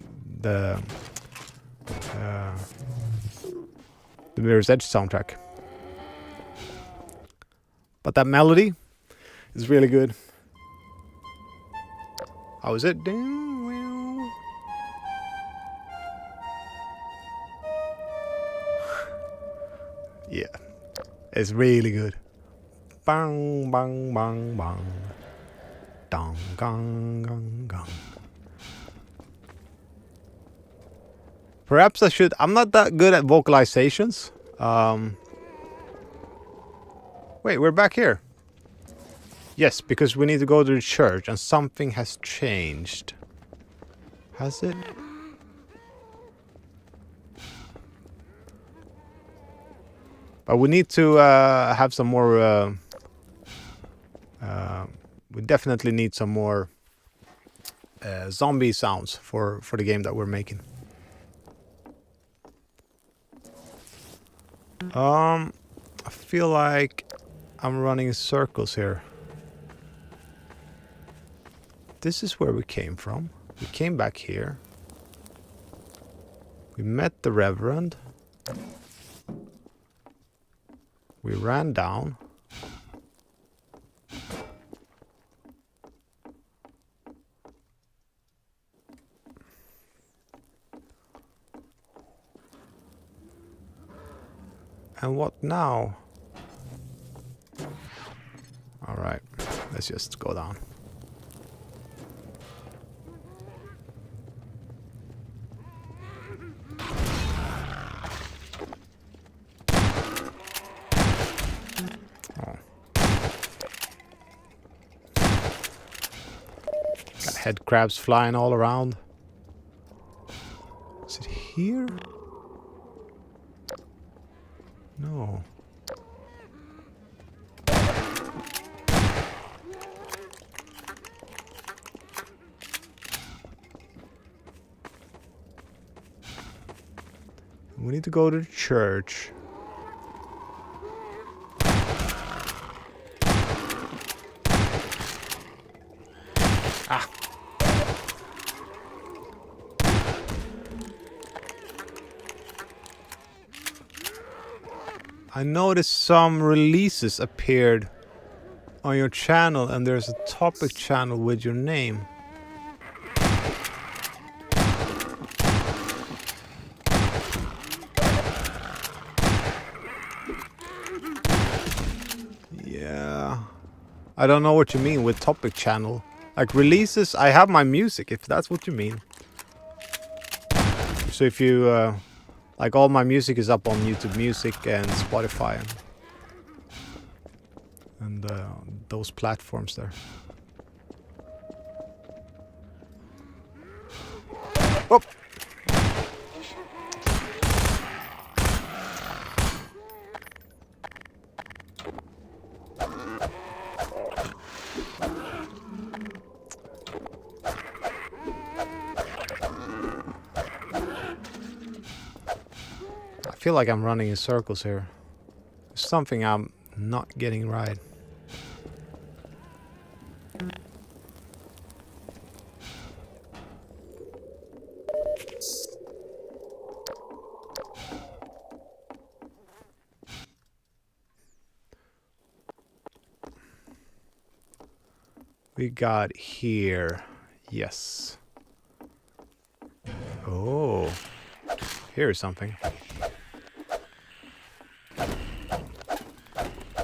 Mirror's Edge soundtrack. But that melody is really good. How is it? Yeah, it's really good. Bang, bang, bang, bang. Dong, gong, gong, gong. Perhaps I should... I'm not that good at vocalizations. Wait, we're back here. Yes, because we need to go to the church and something has changed. Has it? But we need to have some more... we definitely need some more zombie sounds for the game that we're making. I feel like I'm running in circles here. This is where we came from. We came back here. We met the Reverend. We ran down. And what now? All right, let's just go down. Got head crabs flying all around. Is it here? No. We need to go to the church. Ah. I noticed some releases appeared on your channel, and there's a topic channel with your name. Yeah, I don't know what you mean with topic channel. Like releases, I have my music, if that's what you mean. So if you, like all my music is up on YouTube Music and Spotify and those platforms there. Oh! I feel like I'm running in circles here. There's something I'm not getting right. We got here. Yes. Oh. Here's something.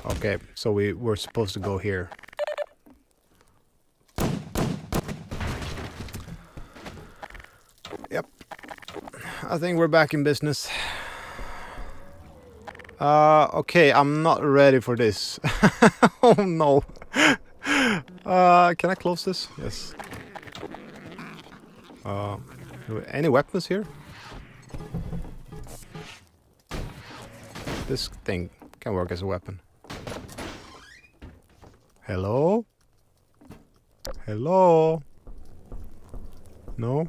Okay, so we were supposed to go here. Yep. I think we're back in business. Okay, I'm not ready for this. Oh no. Can I close this? Yes. Any weapons here? This thing can work as a weapon. Hello? Hello? No?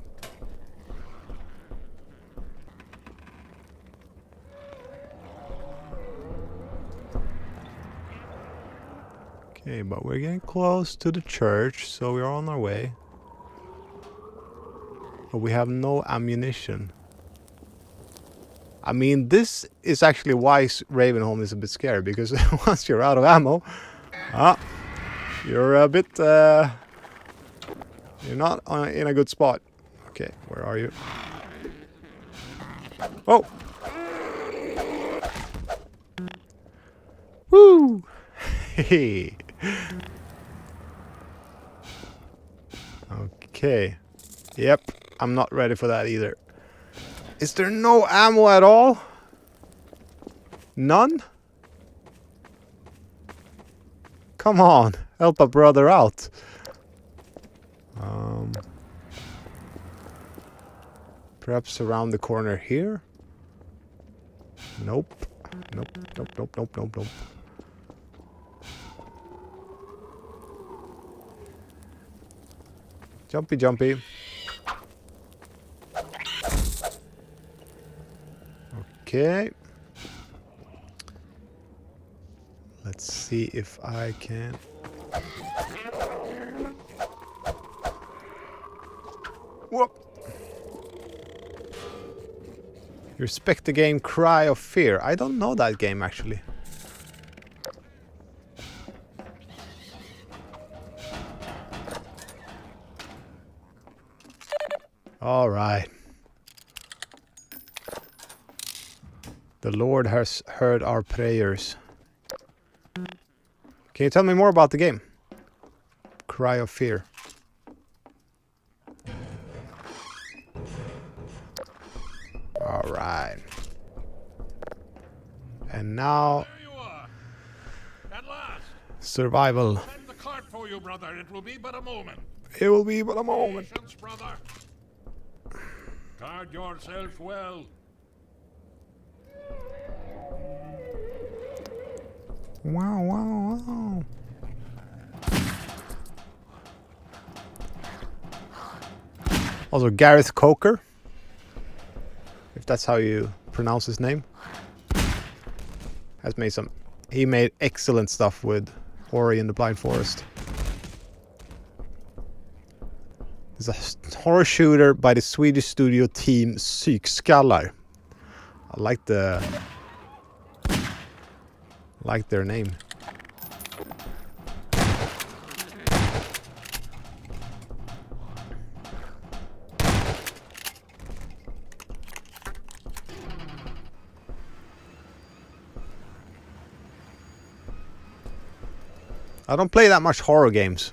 Okay, but we're getting close to the church, so we're on our way. But we have no ammunition. I mean, this is actually why Ravenholm is a bit scary, because once you're out of ammo, you're a bit, you're not in a good spot. Okay, where are you? Oh! Woo! Hey! Okay. Yep, I'm not ready for that either. Is there no ammo at all? None? Come on, help a brother out. Perhaps around the corner here? Nope. Nope, nope, nope, nope, nope, nope. Jumpy, jumpy. Okay. Let's see if I can. Whoop. You respect the game Cry of Fear. I don't know that game actually. All right. The Lord has heard our prayers. Can you tell me more about the game? Cry of Fear. All right. And now, There you are. At last. survival. Send the cart for you, brother. It will be but a moment. It will be but a moment. Patience, brother. Guard yourself well. Wow, wow, wow. Also, Gareth Coker, if that's how you pronounce his name, has made some. He made excellent stuff with Ori and the Blind Forest. It's a horror shooter by the Swedish studio team Psykskallar. I like their name. I don't play that much horror games.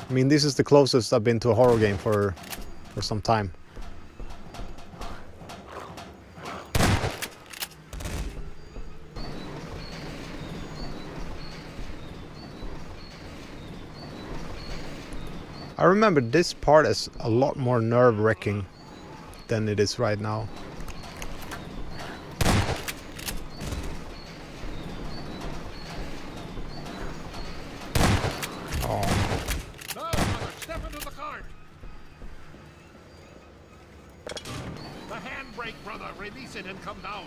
I mean, this is the closest I've been to a horror game for some time. I remember this part as a lot more nerve-wracking than it is right now. Now, brother, step into the cart. The handbrake, brother. Release it and come down.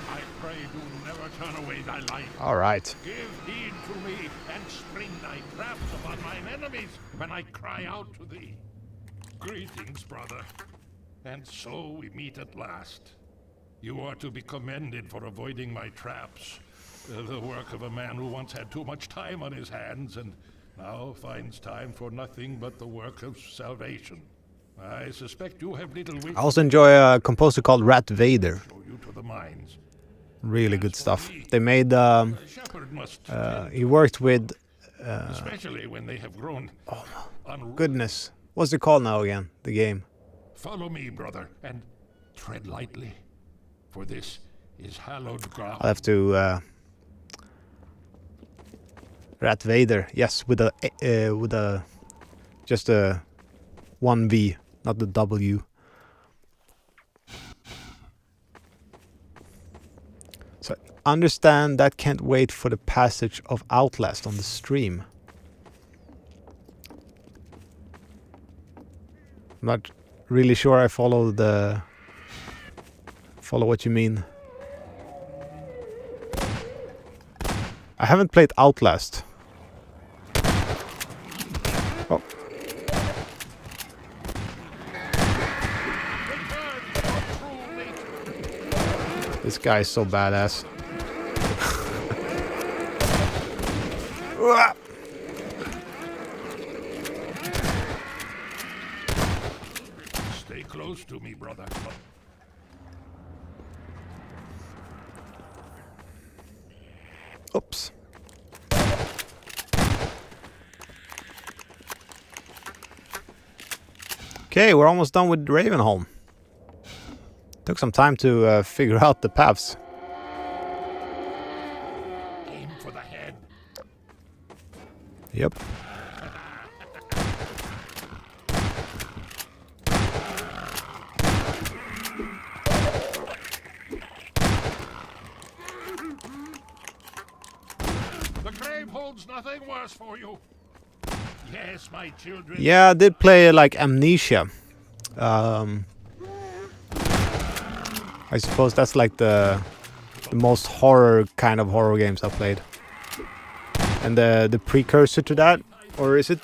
I pray do never turn away thy light. All right. Give heed to me, and spring thy traps upon mine enemies when I cry out to thee. Greetings, brother. And so we meet at last. You are to be commended for avoiding my traps. The work of a man who once had too much time on his hands and now finds time for nothing but the work of salvation. I suspect you have little wish I also enjoy a composer called Rat Vader. to show you to the mines. Really good stuff. They made. A shepherd must, He worked with. especially when they have grown unruly. Goodness, what's it called now again? The game. Follow me, brother, and tread lightly, for this is hallowed ground. I'll have to. Rat Vader, yes, with a just a 1V, not the W. So understand that can't wait for the passage of Outlast on the stream. I'm not really sure I follow what you mean. I haven't played Outlast. Oh. This guy is so badass. Stay close to me, brother. Oops. Okay, we're almost done with Ravenholm. Took some time to figure out the paths. Aim for the head. Yep. The grave holds nothing worse for you. Yes, my children. Yeah, I did play like Amnesia. I suppose that's like the the most horror kind of horror games I've played. And the precursor to that, or is it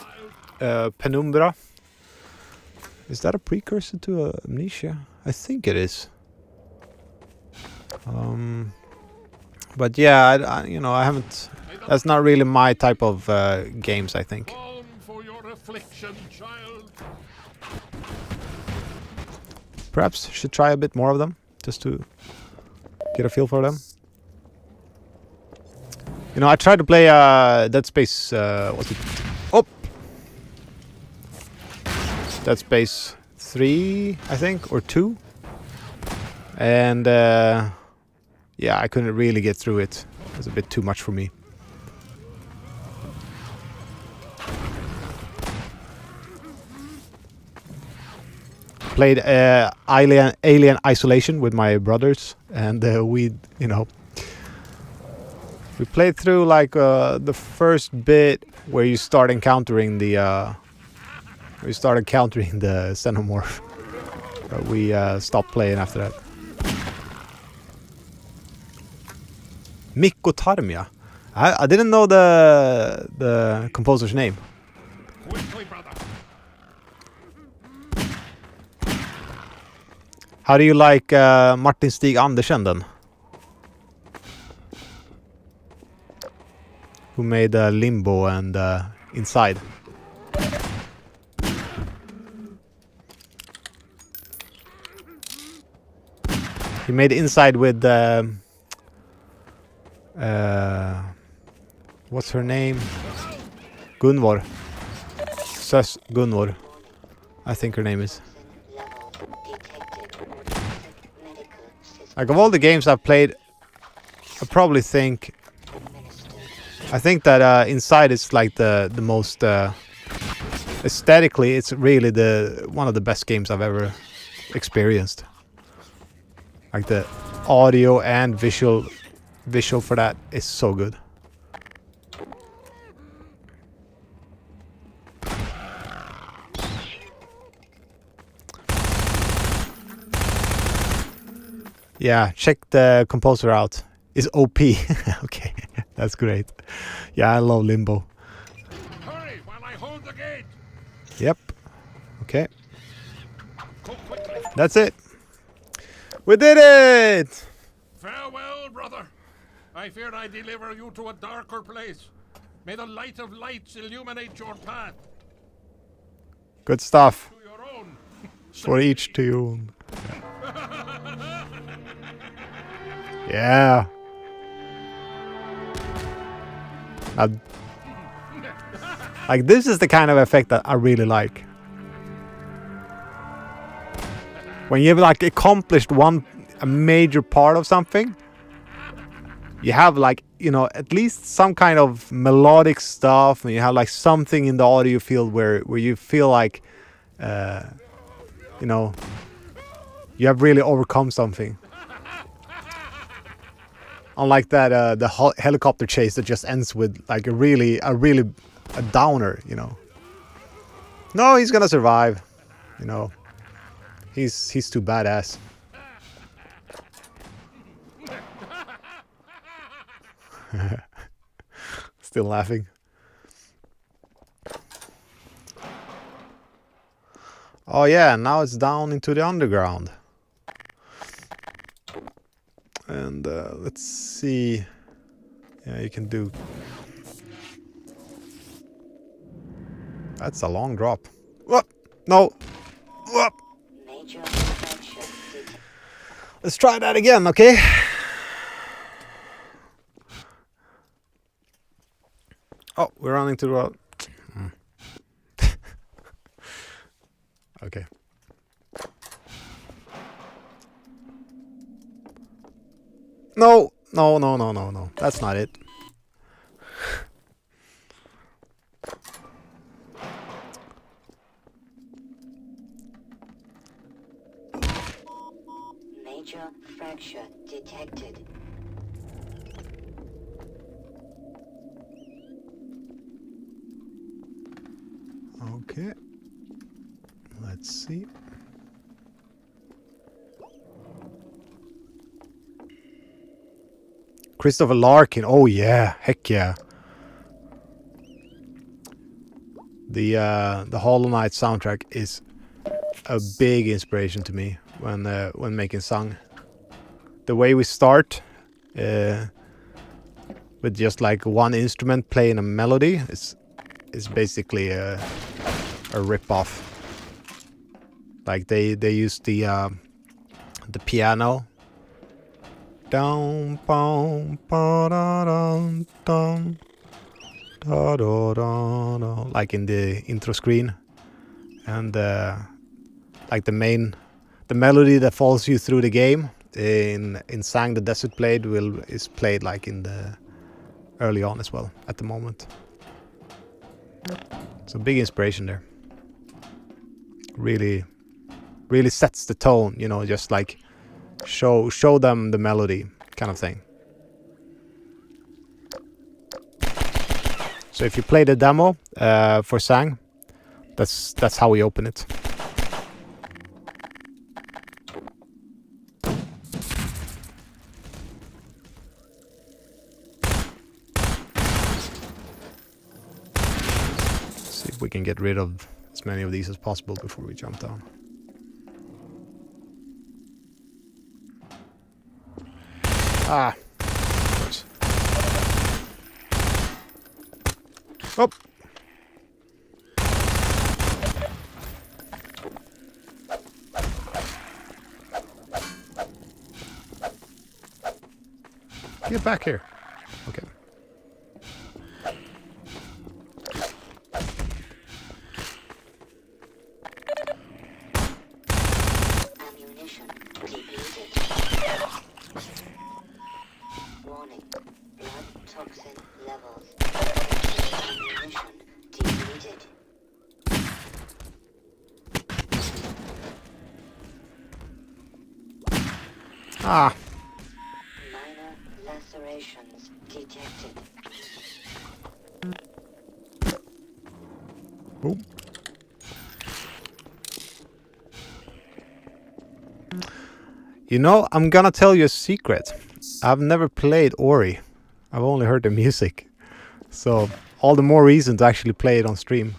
Penumbra? Is that a precursor to Amnesia? I think it is. But yeah, I haven't. That's not really my type of games, I think. Balm for your affliction, child. Perhaps should try a bit more of them, just to get a feel for them. I tried to play Dead Space. What's it? Oh, Dead Space 3, I think, or 2. And yeah, I couldn't really get through it. It was a bit too much for me. Played Alien Isolation with my brothers, and we played through like the first bit where you start encountering the xenomorph. But we stopped playing after that. Mikko Tarmia. I didn't know the composer's name. Quickly, brother. How do you like Martin Stig Andersen then? Who made Limbo and Inside? He made Inside with what's her name? Gunvor. Sös Gunvor, I think her name is. Like, of all the games I've played, I probably think that Inside is like the most aesthetically, it's really one of the best games I've ever experienced. Like the audio and visual for that is so good. Yeah, check the composer out. It's OP. Okay, that's great. Yeah, I love Limbo. Hurry while I hold the gate. Yep. Okay. Go quickly. That's it. We did it! Farewell, brother. I fear I deliver you to a darker place. May the light of lights illuminate your path Good stuff. to your own. For each to your own. Yeah. Like, this is the kind of effect that I really like. When you've like accomplished a major part of something, you have like, at least some kind of melodic stuff, and you have like something in the audio field where you feel like, you have really overcome something. Unlike that, the helicopter chase that just ends with like a downer, No, he's gonna survive, He's too badass. Still laughing. Oh yeah, now it's down into the underground. And let's see. Yeah, you can do. That's a long drop. Whoop! No! Whoop! Major infection detected. Let's try that again, okay? Oh, we're running to the road. Okay. No. That's not it. Major fracture detected. Okay. Let's see. Christopher Larkin. Oh yeah, heck yeah. The Hollow Knight soundtrack is a big inspiration to me when making song. The way we start with just like one instrument playing a melody is basically a rip-off. Like they use the piano. Down, boom, ba da dum, dum, da da da da, like in the intro screen, and like the melody that follows you through the game in Sang the Desert Blade is played like in the early on as well at the moment. So big inspiration there. Really sets the tone, you know, just like show them the melody kind of thing. So if you play the demo for Sang, that's how we open it. See if we can get rid of as many of these as possible before we jump down. Ah. Oh. Get back here. Okay. Ammunition depleted. Warning. Blood toxin levels. Ammunition depleted. Ah. Minor lacerations detected. Boom. You know, I'm gonna tell you a secret. I've never played Ori. I've only heard the music. So, all the more reason to actually play it on stream.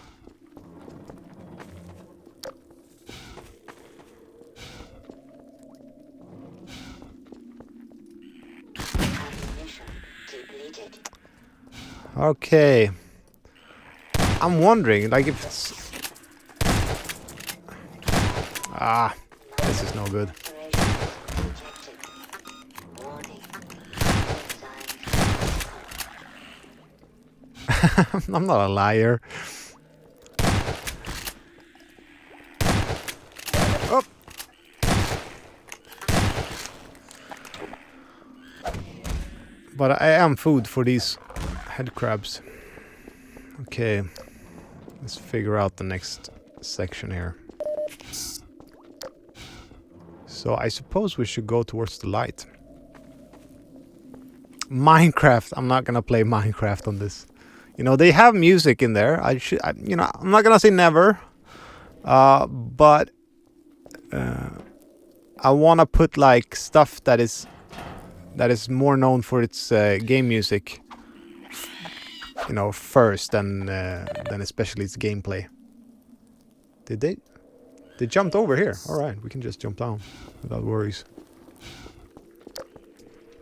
Ammunition depleted. Okay. I'm wondering, like, if it's... Ah, this is no good. Lacerations detected. Warning. Enzyme. I'm not a liar. Oh. But I am food for these head crabs. Okay. Let's figure out the next section here. So I suppose we should go towards the light. Minecraft. I'm not gonna play Minecraft on this. You know, they have music in there. You know, I'm not gonna say never. But I wanna put like stuff that is more known for its game music. You know, first, than especially its gameplay. Did they? They jumped over here. All right, we can just jump down without worries.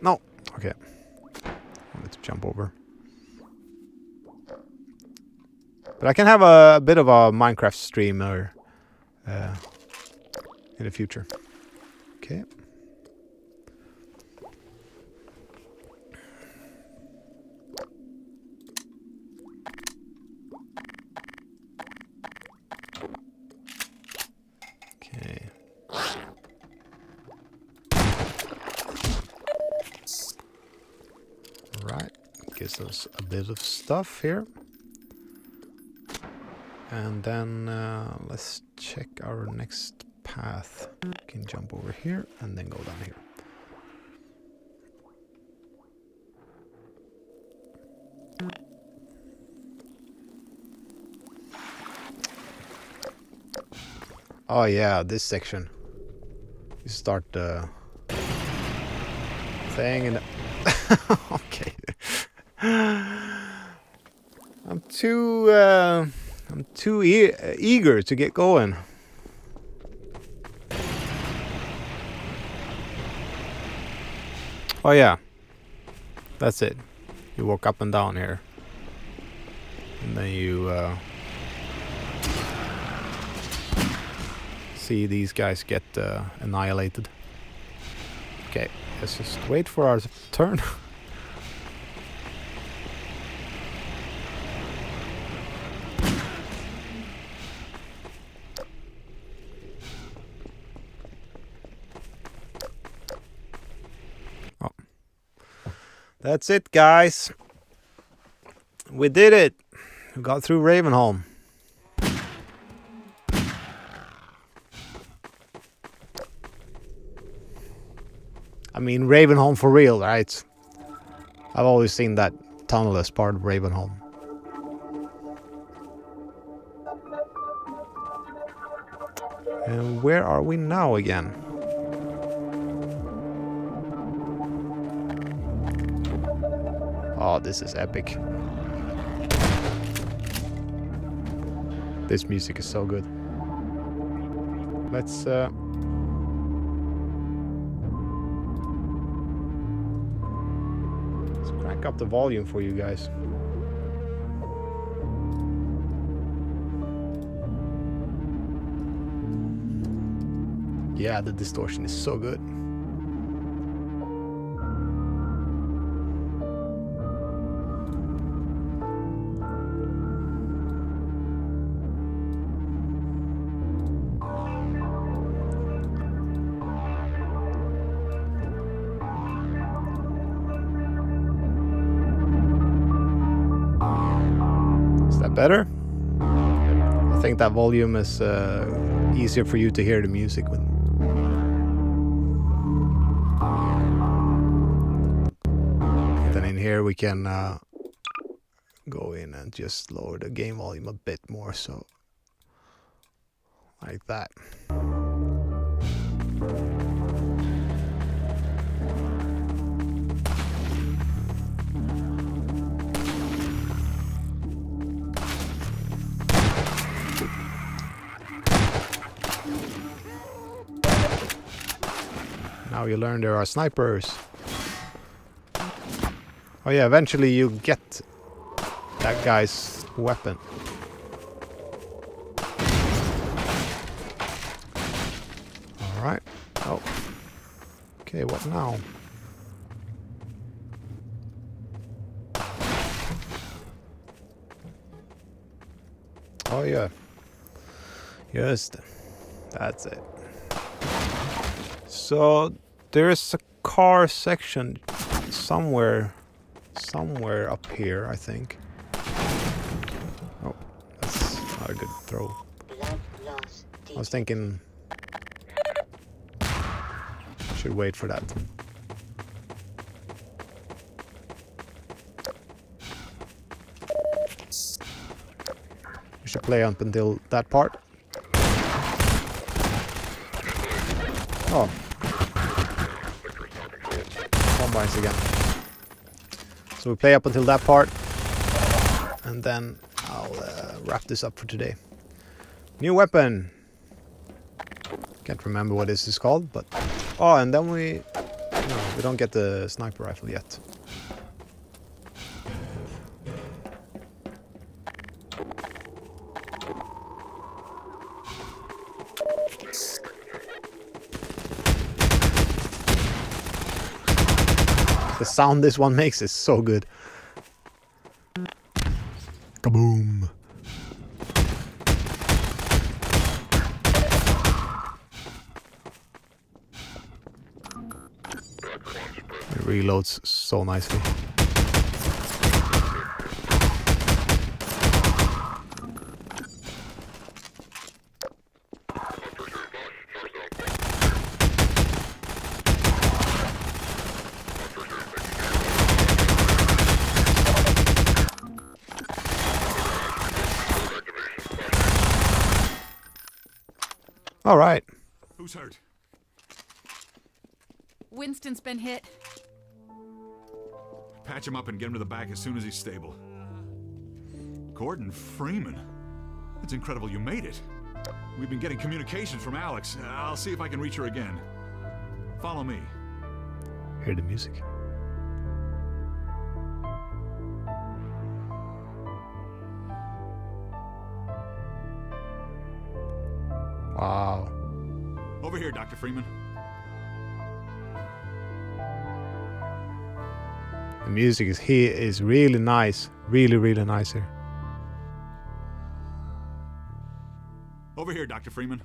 No. Okay. Let's jump over. But I can have a bit of a Minecraft stream or in the future. Okay. Okay. Right. Gives us a bit of stuff here. And then let's check our next path. We can jump over here and then go down here. Oh yeah, this section. You start the thing and Okay. I'm too eager to get going. Oh yeah. That's it. You walk up and down here. And then you see these guys get annihilated. Okay, let's just wait for our turn. Oh. That's it, guys. We did it. We got through Ravenholm. I mean, Ravenholm for real, right? I've always seen that tunnel as part of Ravenholm. And where are we now again? Oh, this is epic. This music is so good. Let's crank up the volume for you guys. Yeah, the distortion is so good. Is that better? I think that volume is easier for you to hear the music with. Then in here we can go in and just lower the game volume a bit more, so like that. Now you learn there are snipers. Oh yeah, eventually you get that guy's weapon. Alright. Oh. Okay, what now? Oh yeah. Just that's it. So there's a car section somewhere up here, I think. Oh, that's not a good throw. I was thinking should wait for that. We should play up until that part. Oh. Combines again. So we play up until that part. And then I'll wrap this up for today. New weapon. Can't remember what this is called, but... Oh, and then we don't get the sniper rifle yet. The sound this one makes is so good. Kaboom! It reloads so nicely. All right. Who's hurt? Winston's been hit. patch him up and get him to the back as soon as he's stable. Gordon Freeman. It's incredible you made it. We've been getting communications from Alex. I'll see if I can reach her again. Follow me. Hear the music. Wow. Over here, Dr. Freeman. The music is here is really nice. Really nice here. Over here, Dr. Freeman.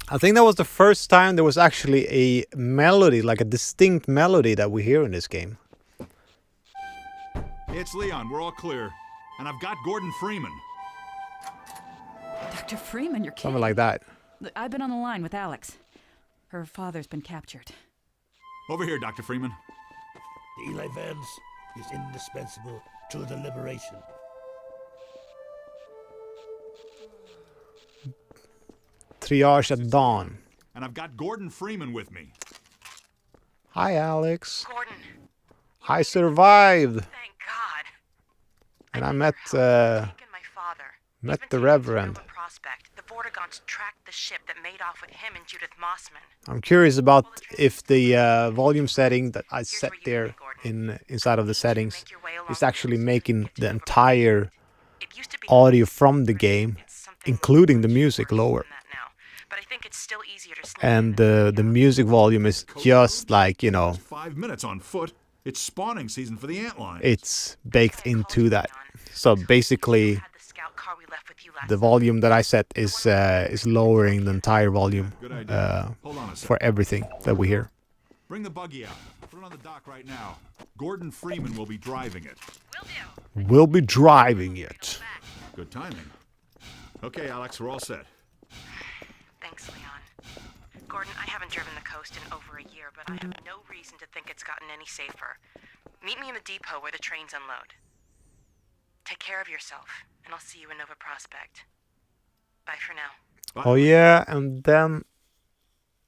I think that was the first time there was actually a melody, like a distinct melody that we hear in this game. It's Leon. We're all clear. And I've got Gordon Freeman. Dr. Freeman, you're kidding. Something like that. Look, I've been on the line with Alex. Her father's been captured. Over here, Dr. Freeman. Eli Vance is indispensable to the liberation. Triage at dawn. And I've got Gordon Freeman with me. Hi, Alex. Gordon, I survived. thank God. And I met Taken my father. He's met been the taken to Reverend. Nova Prospect. The Vortigaunts tracked the ship that made off with him and Judith Mossman. I'm curious about if the volume setting that I set there inside of the settings is actually making the entire It used to be audio from the game, It's something including the much music, worse lower. than that now. But I think it's still easier to sneak And in the music volume is just like, you know, 5 minutes on foot. It's spawning season for the antlion. it's baked into that. So basically, Had the scout car we left with you last the volume that I set is lowering the entire volume Good idea. Hold on a sec. for everything that we hear. Bring the buggy out. Put it on the dock right now. Gordon Freeman will be driving it. Will do. We'll be driving it. Good timing. Okay, Alex, we're all set. Thanks, Leon. Gordon, I haven't driven the coast in over a year, but I have no reason to think it's gotten any safer. Meet me in the depot where the trains unload. Take care of yourself, and I'll see you in Nova Prospect. Bye for now. Oh yeah, and then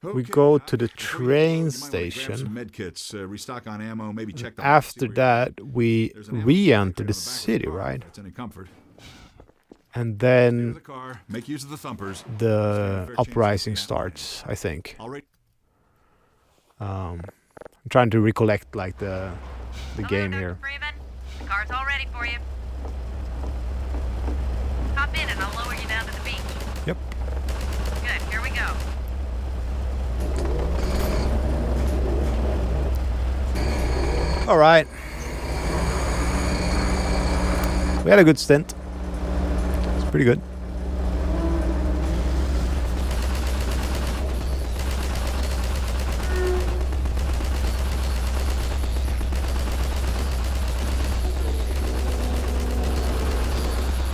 we Okay, go to the Alex, before you train go, you might wanna grab station. some med kits, restock on ammo, maybe check the After that, we re-enter the city, right? That's any comfort. And Into then the car, make use of the thumpers. the uprising starts, I think. All right. I'm trying to recollect like the game here. Freeman. The car's all ready for you. Hop in and I'll lower you down to the beach. Yep. Good, here we go. All right. We had a good stint. It's pretty good.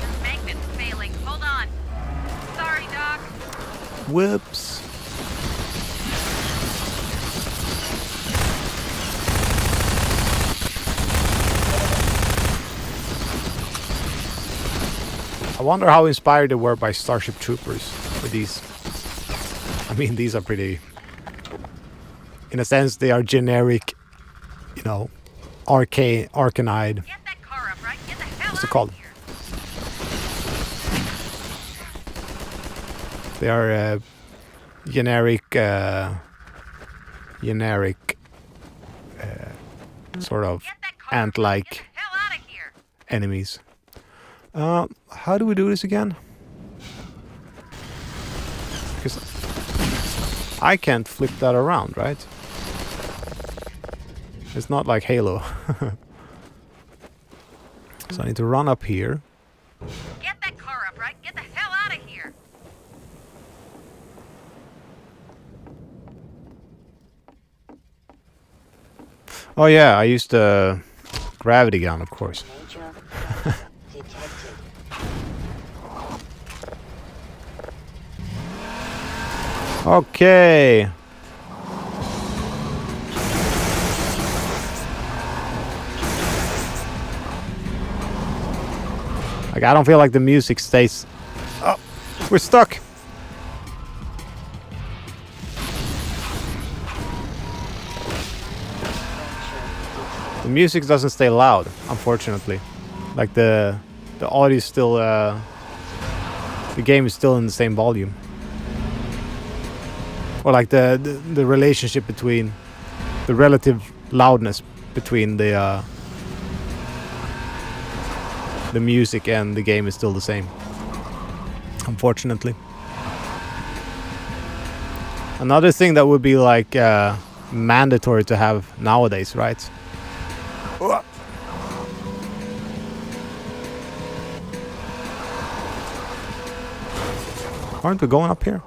Your magnet's failing. Hold on. Sorry, Doc. Whoops. I wonder how inspired they were by Starship Troopers with these. I mean, these are pretty... In a sense, they are generic, you know, arcanide. Get that car up, right? Get the hell What's it out called? of here. They are generic, sort of Get that car up, right? ant-like Get the hell out of here. enemies. How do we do this again? Because I can't flip that around, right? It's not like Halo. So I need to run up here. Get that car up, right? Get the hell out of here. Oh yeah, I used the gravity gun, of course. Major detected. Okay. Like, I don't feel like the music stays. Oh, we're stuck. The music doesn't stay loud, unfortunately. Like the audio is still the game is still in the same volume. Or like the relationship between the relative loudness between the music and the game is still the same, unfortunately. Another thing that would be like mandatory to have nowadays, right? Aren't we going up here?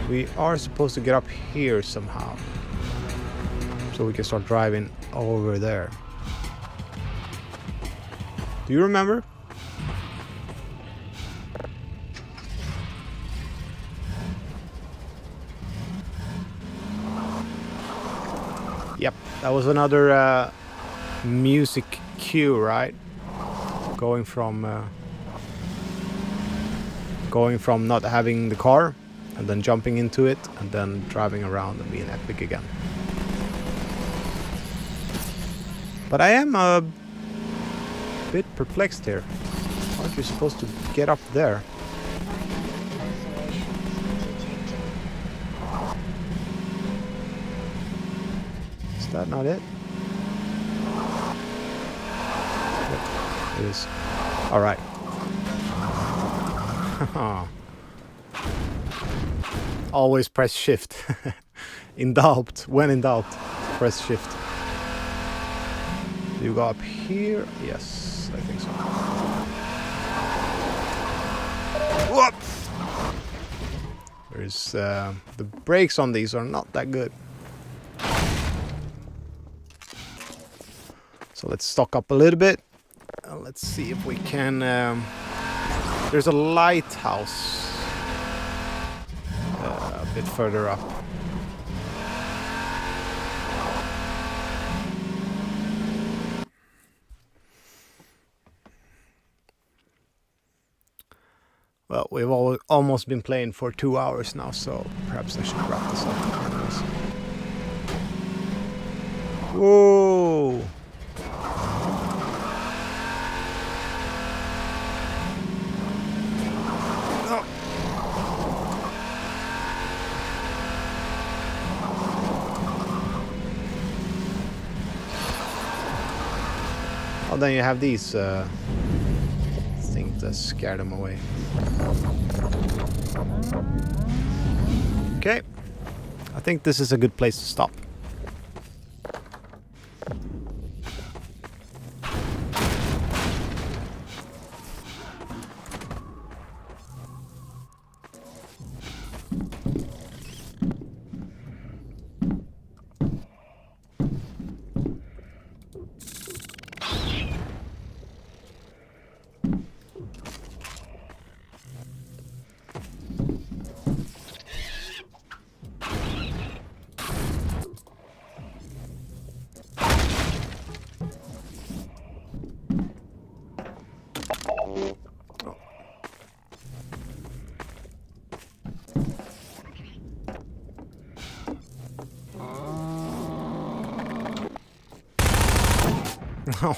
We are supposed to get up here somehow, so we can start driving over there. Do you remember? Yep, that was another music cue, right? Going from not having the car and then jumping into it and then driving around and being epic again. But I am a bit perplexed here. Aren't you supposed to get up there? Is that not it? Yep, it is. Alright. Always press shift. When in doubt, press shift. Do you go up here? Yes, I think so. Whoop! There's the brakes on these are not that good. So let's stock up a little bit. Let's see if we can. There's a lighthouse a bit further up. Well, we've almost been playing for 2 hours now, so perhaps I should wrap this up. Anyways. Whoa! Oh, then you have these things that scare them away. Okay, I think this is a good place to stop.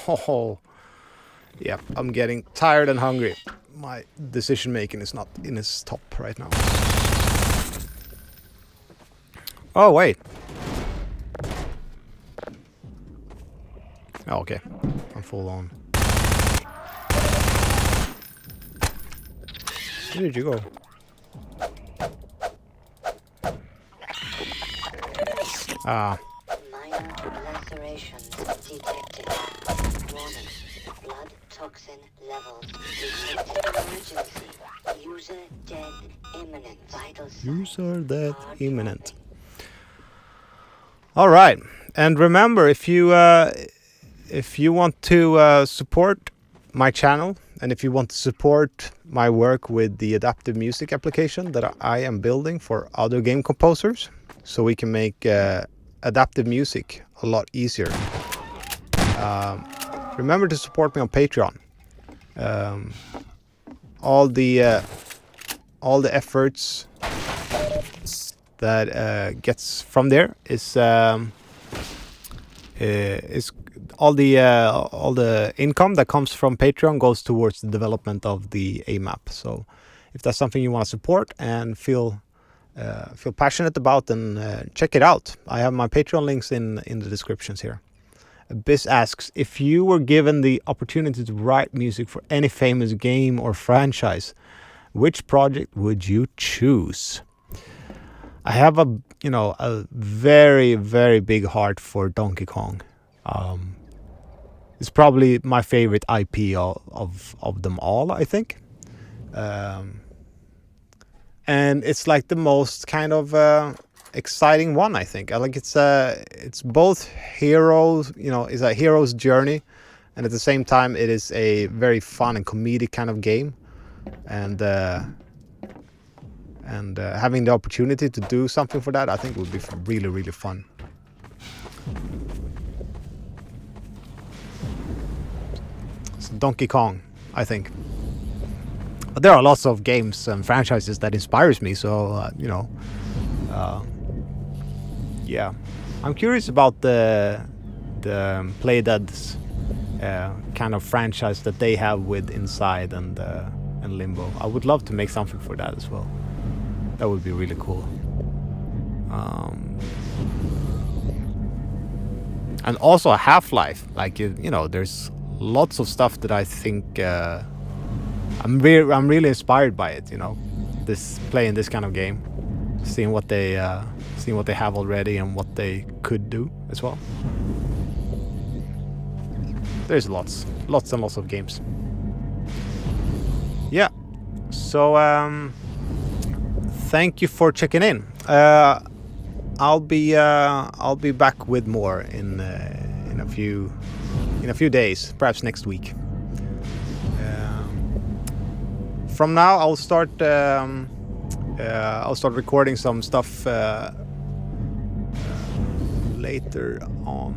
Oh, yep, I'm getting tired and hungry. My decision making is not in its top right now. Oh, wait. Oh, okay, I'm full on. Where did you go? Ah. Minor lacerations detected. Warning. Blood toxin levels detected. Emergency. User dead imminent. Vital signs. User dead imminent. All right, and remember, if you want to support my channel and if you want to support my work with the adaptive music application that I am building for other game composers, so we can make adaptive music a lot easier. Remember to support me on Patreon. All the all the efforts that gets from there is all the income that comes from Patreon goes towards the development of the AMAPP. So if that's something you want to support and feel passionate about, then check it out. I have my Patreon links in the descriptions here. Abyss asks, if you were given the opportunity to write music for any famous game or franchise, which project would you choose? I have a very, very big heart for Donkey Kong. It's probably my favorite IP of them all, I think. And it's like the most kind of exciting one, I think. It's both heroes, it's a hero's journey, and at the same time it is a very fun and comedic kind of game. And having the opportunity to do something for that, I think would be really, really fun. So Donkey Kong, I think. But there are lots of games and franchises that inspires me, so yeah. I'm curious about the Playdead's kind of franchise that they have with Inside and Limbo. I would love to make something for that as well. That would be really cool. And also Half-Life. Like there's lots of stuff that I think I'm really inspired by it. Playing this kind of game, seeing what they have already and what they could do as well. There's lots and lots of games. Yeah. So thank you for checking in. I'll be back with more in a few days, perhaps next week. From now, I'll start recording some stuff later on.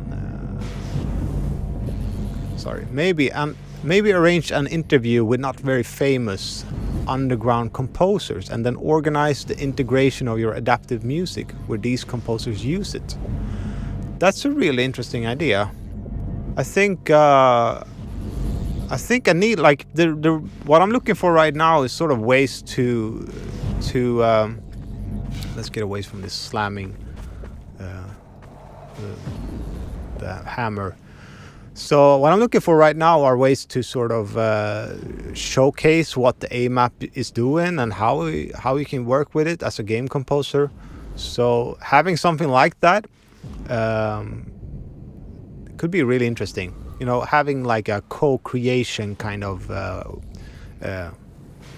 Maybe arrange an interview with not very famous underground composers and then organize the integration of your adaptive music where these composers use it. That's a really interesting idea. I think I need what I'm looking for right now is sort of ways to let's get away from this slamming the hammer. So what I'm looking for right now are ways to sort of showcase what the AMAPP is doing and how we can work with it as a game composer. So having something like that could be really interesting. Having like a co-creation kind of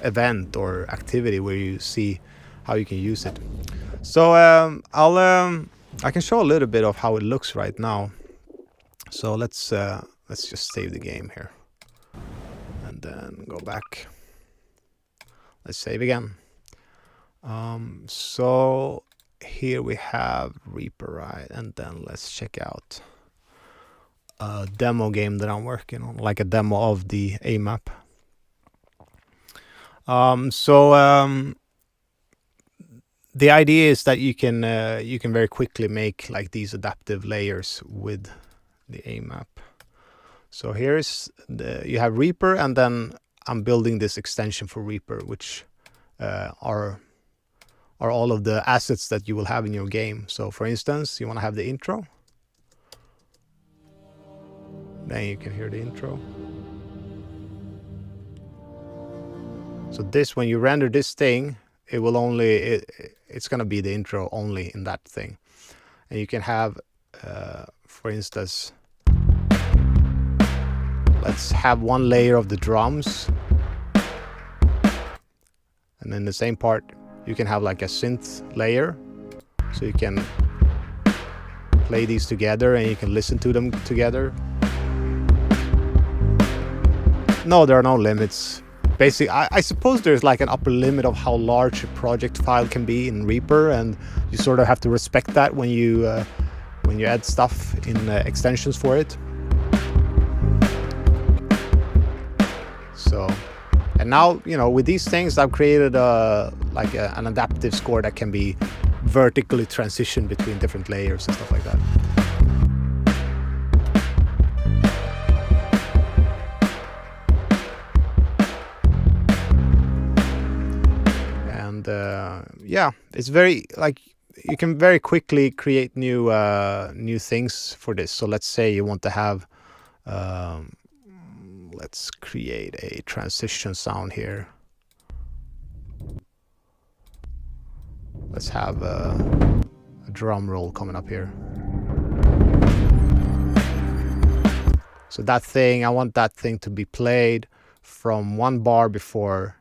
event or activity where you see how you can use it. So I can show a little bit of how it looks right now. So let's just save the game here and then go back. Let's save again. So here we have Reaper, right? And then let's check out a demo game that I'm working on, like a demo of the AMAPP. The idea is that you can very quickly make like these adaptive layers with the AMAPP. So here's you have Reaper, and then I'm building this extension for Reaper, which are all of the assets that you will have in your game. So for instance, you want to have the intro. Then you can hear the intro. So this, when you render this thing, it will only it's gonna be the intro only in that thing. And you can have, for instance, let's have one layer of the drums, and then the same part you can have like a synth layer, so you can play these together and you can listen to them together. No, there are no limits. Basically, I suppose there's like an upper limit of how large a project file can be in Reaper, and you sort of have to respect that when you add stuff in extensions for it. So And now, you know, with these things, I've created an adaptive score that can be vertically transitioned between different layers and stuff like that. And yeah, it's very like you can very quickly create new things for this. So let's say you want to have let's create a transition sound here. Let's have a drum roll coming up here. So that thing, I want that thing to be played from one bar before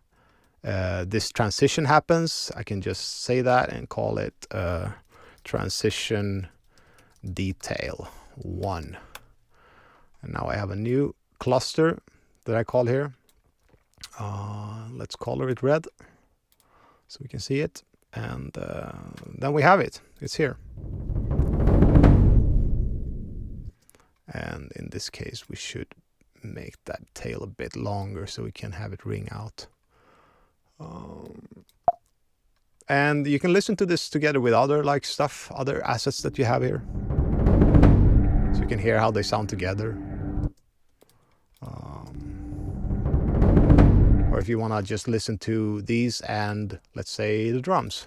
this transition happens. I can just say that and call it transition detail 1. And now I have a new cluster that I call here. Let's color it red so we can see it. And then we have it. It's here. And in this case, we should make that tail a bit longer so we can have it ring out. And you can listen to this together with other other assets that you have here. So you can hear how they sound together. Or if you want to just listen to these and, let's say, the drums.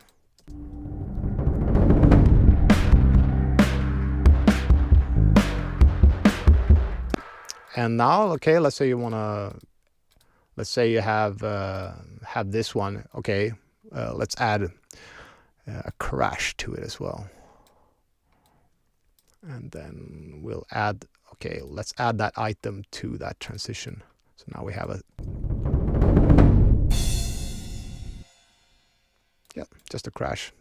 And now, okay, let's say you want to, let's say you have this one. Okay, let's add a crash to it as well. And then we'll add, okay, let's add that item to that transition. So now we have just a crash.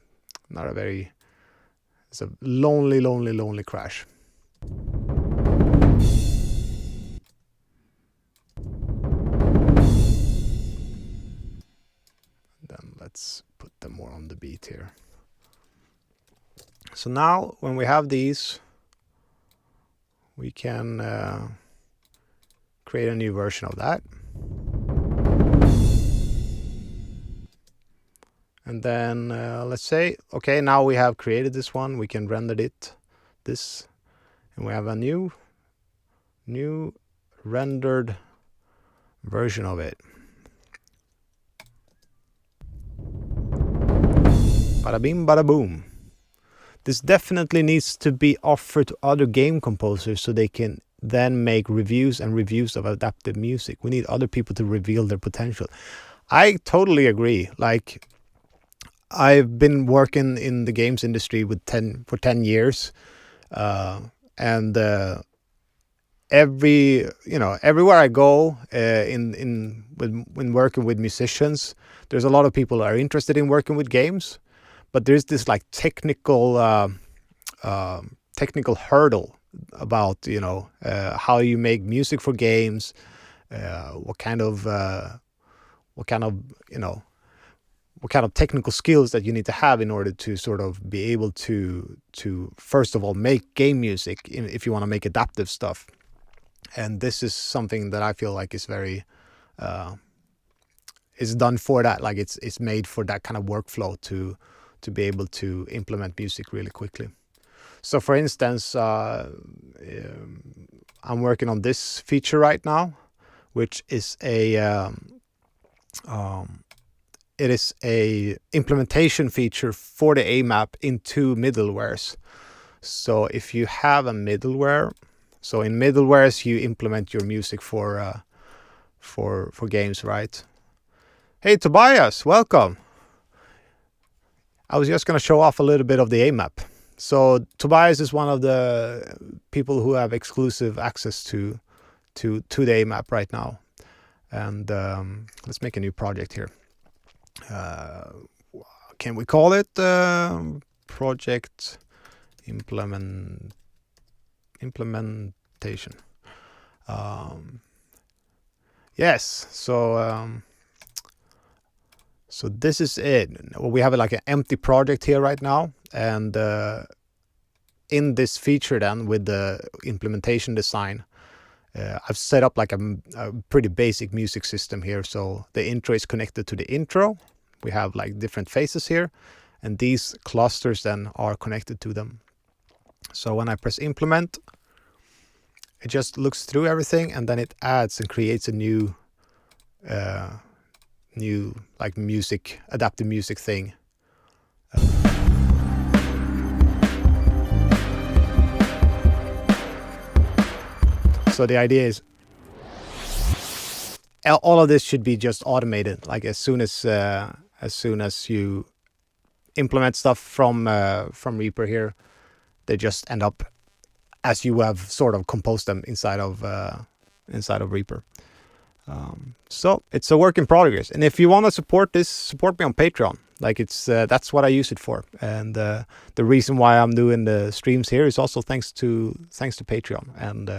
Not a very, it's a lonely crash. Then let's put them more on the beat here. So now when we have these, we can create a new version of that. And then let's say, okay, now we have created this one. We can render this, and we have a new rendered version of it. Bada bing, bada boom. This definitely needs to be offered to other game composers so they can then make reviews of adaptive music. We need other people to reveal their potential. I totally agree. Like, I've been working in the games industry for 10 years, and everywhere I go when working with musicians, there's a lot of people who are interested in working with games, but there's this like technical hurdle about how you make music for games, what kind of technical skills that you need to have in order to sort of be able to first of all make game music if you want to make adaptive stuff. And this is something that I feel like is very is done for that. Like it's made for that kind of workflow to be able to implement music really quickly. So for instance, I'm working on this feature right now, which is it is a implementation feature for the AMAPP in 2 middlewares. So if you have a middleware, so in middlewares you implement your music for games, right? Hey Tobias, welcome. I was just going to show off a little bit of the AMAPP. So Tobias is one of the people who have exclusive access to the AMAPP right now. And let's make a new project here. Can we call it project implementation? Yes. So this is it. We have like an empty project here right now, and in this feature then with the implementation design, I've set up like a pretty basic music system here. So the intro is connected to the intro. We have like different phases here, and these clusters then are connected to them. So when I press implement, it just looks through everything, and then it adds and creates a new like music, adaptive music thing. So the idea is all of this should be just automated. Like as soon as you implement stuff from Reaper here, they just end up as you have sort of composed them inside of Reaper. So it's a work in progress. And if you want to support this, support me on Patreon. Like it's that's what I use it for. And the reason why I'm doing the streams here is also thanks to Patreon and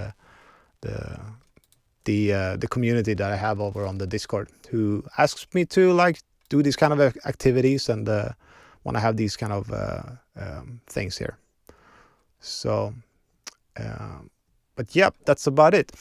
the community that I have over on the Discord, who asks me to like do these kind of activities and want to have these kind of things here. So, but yeah, that's about it.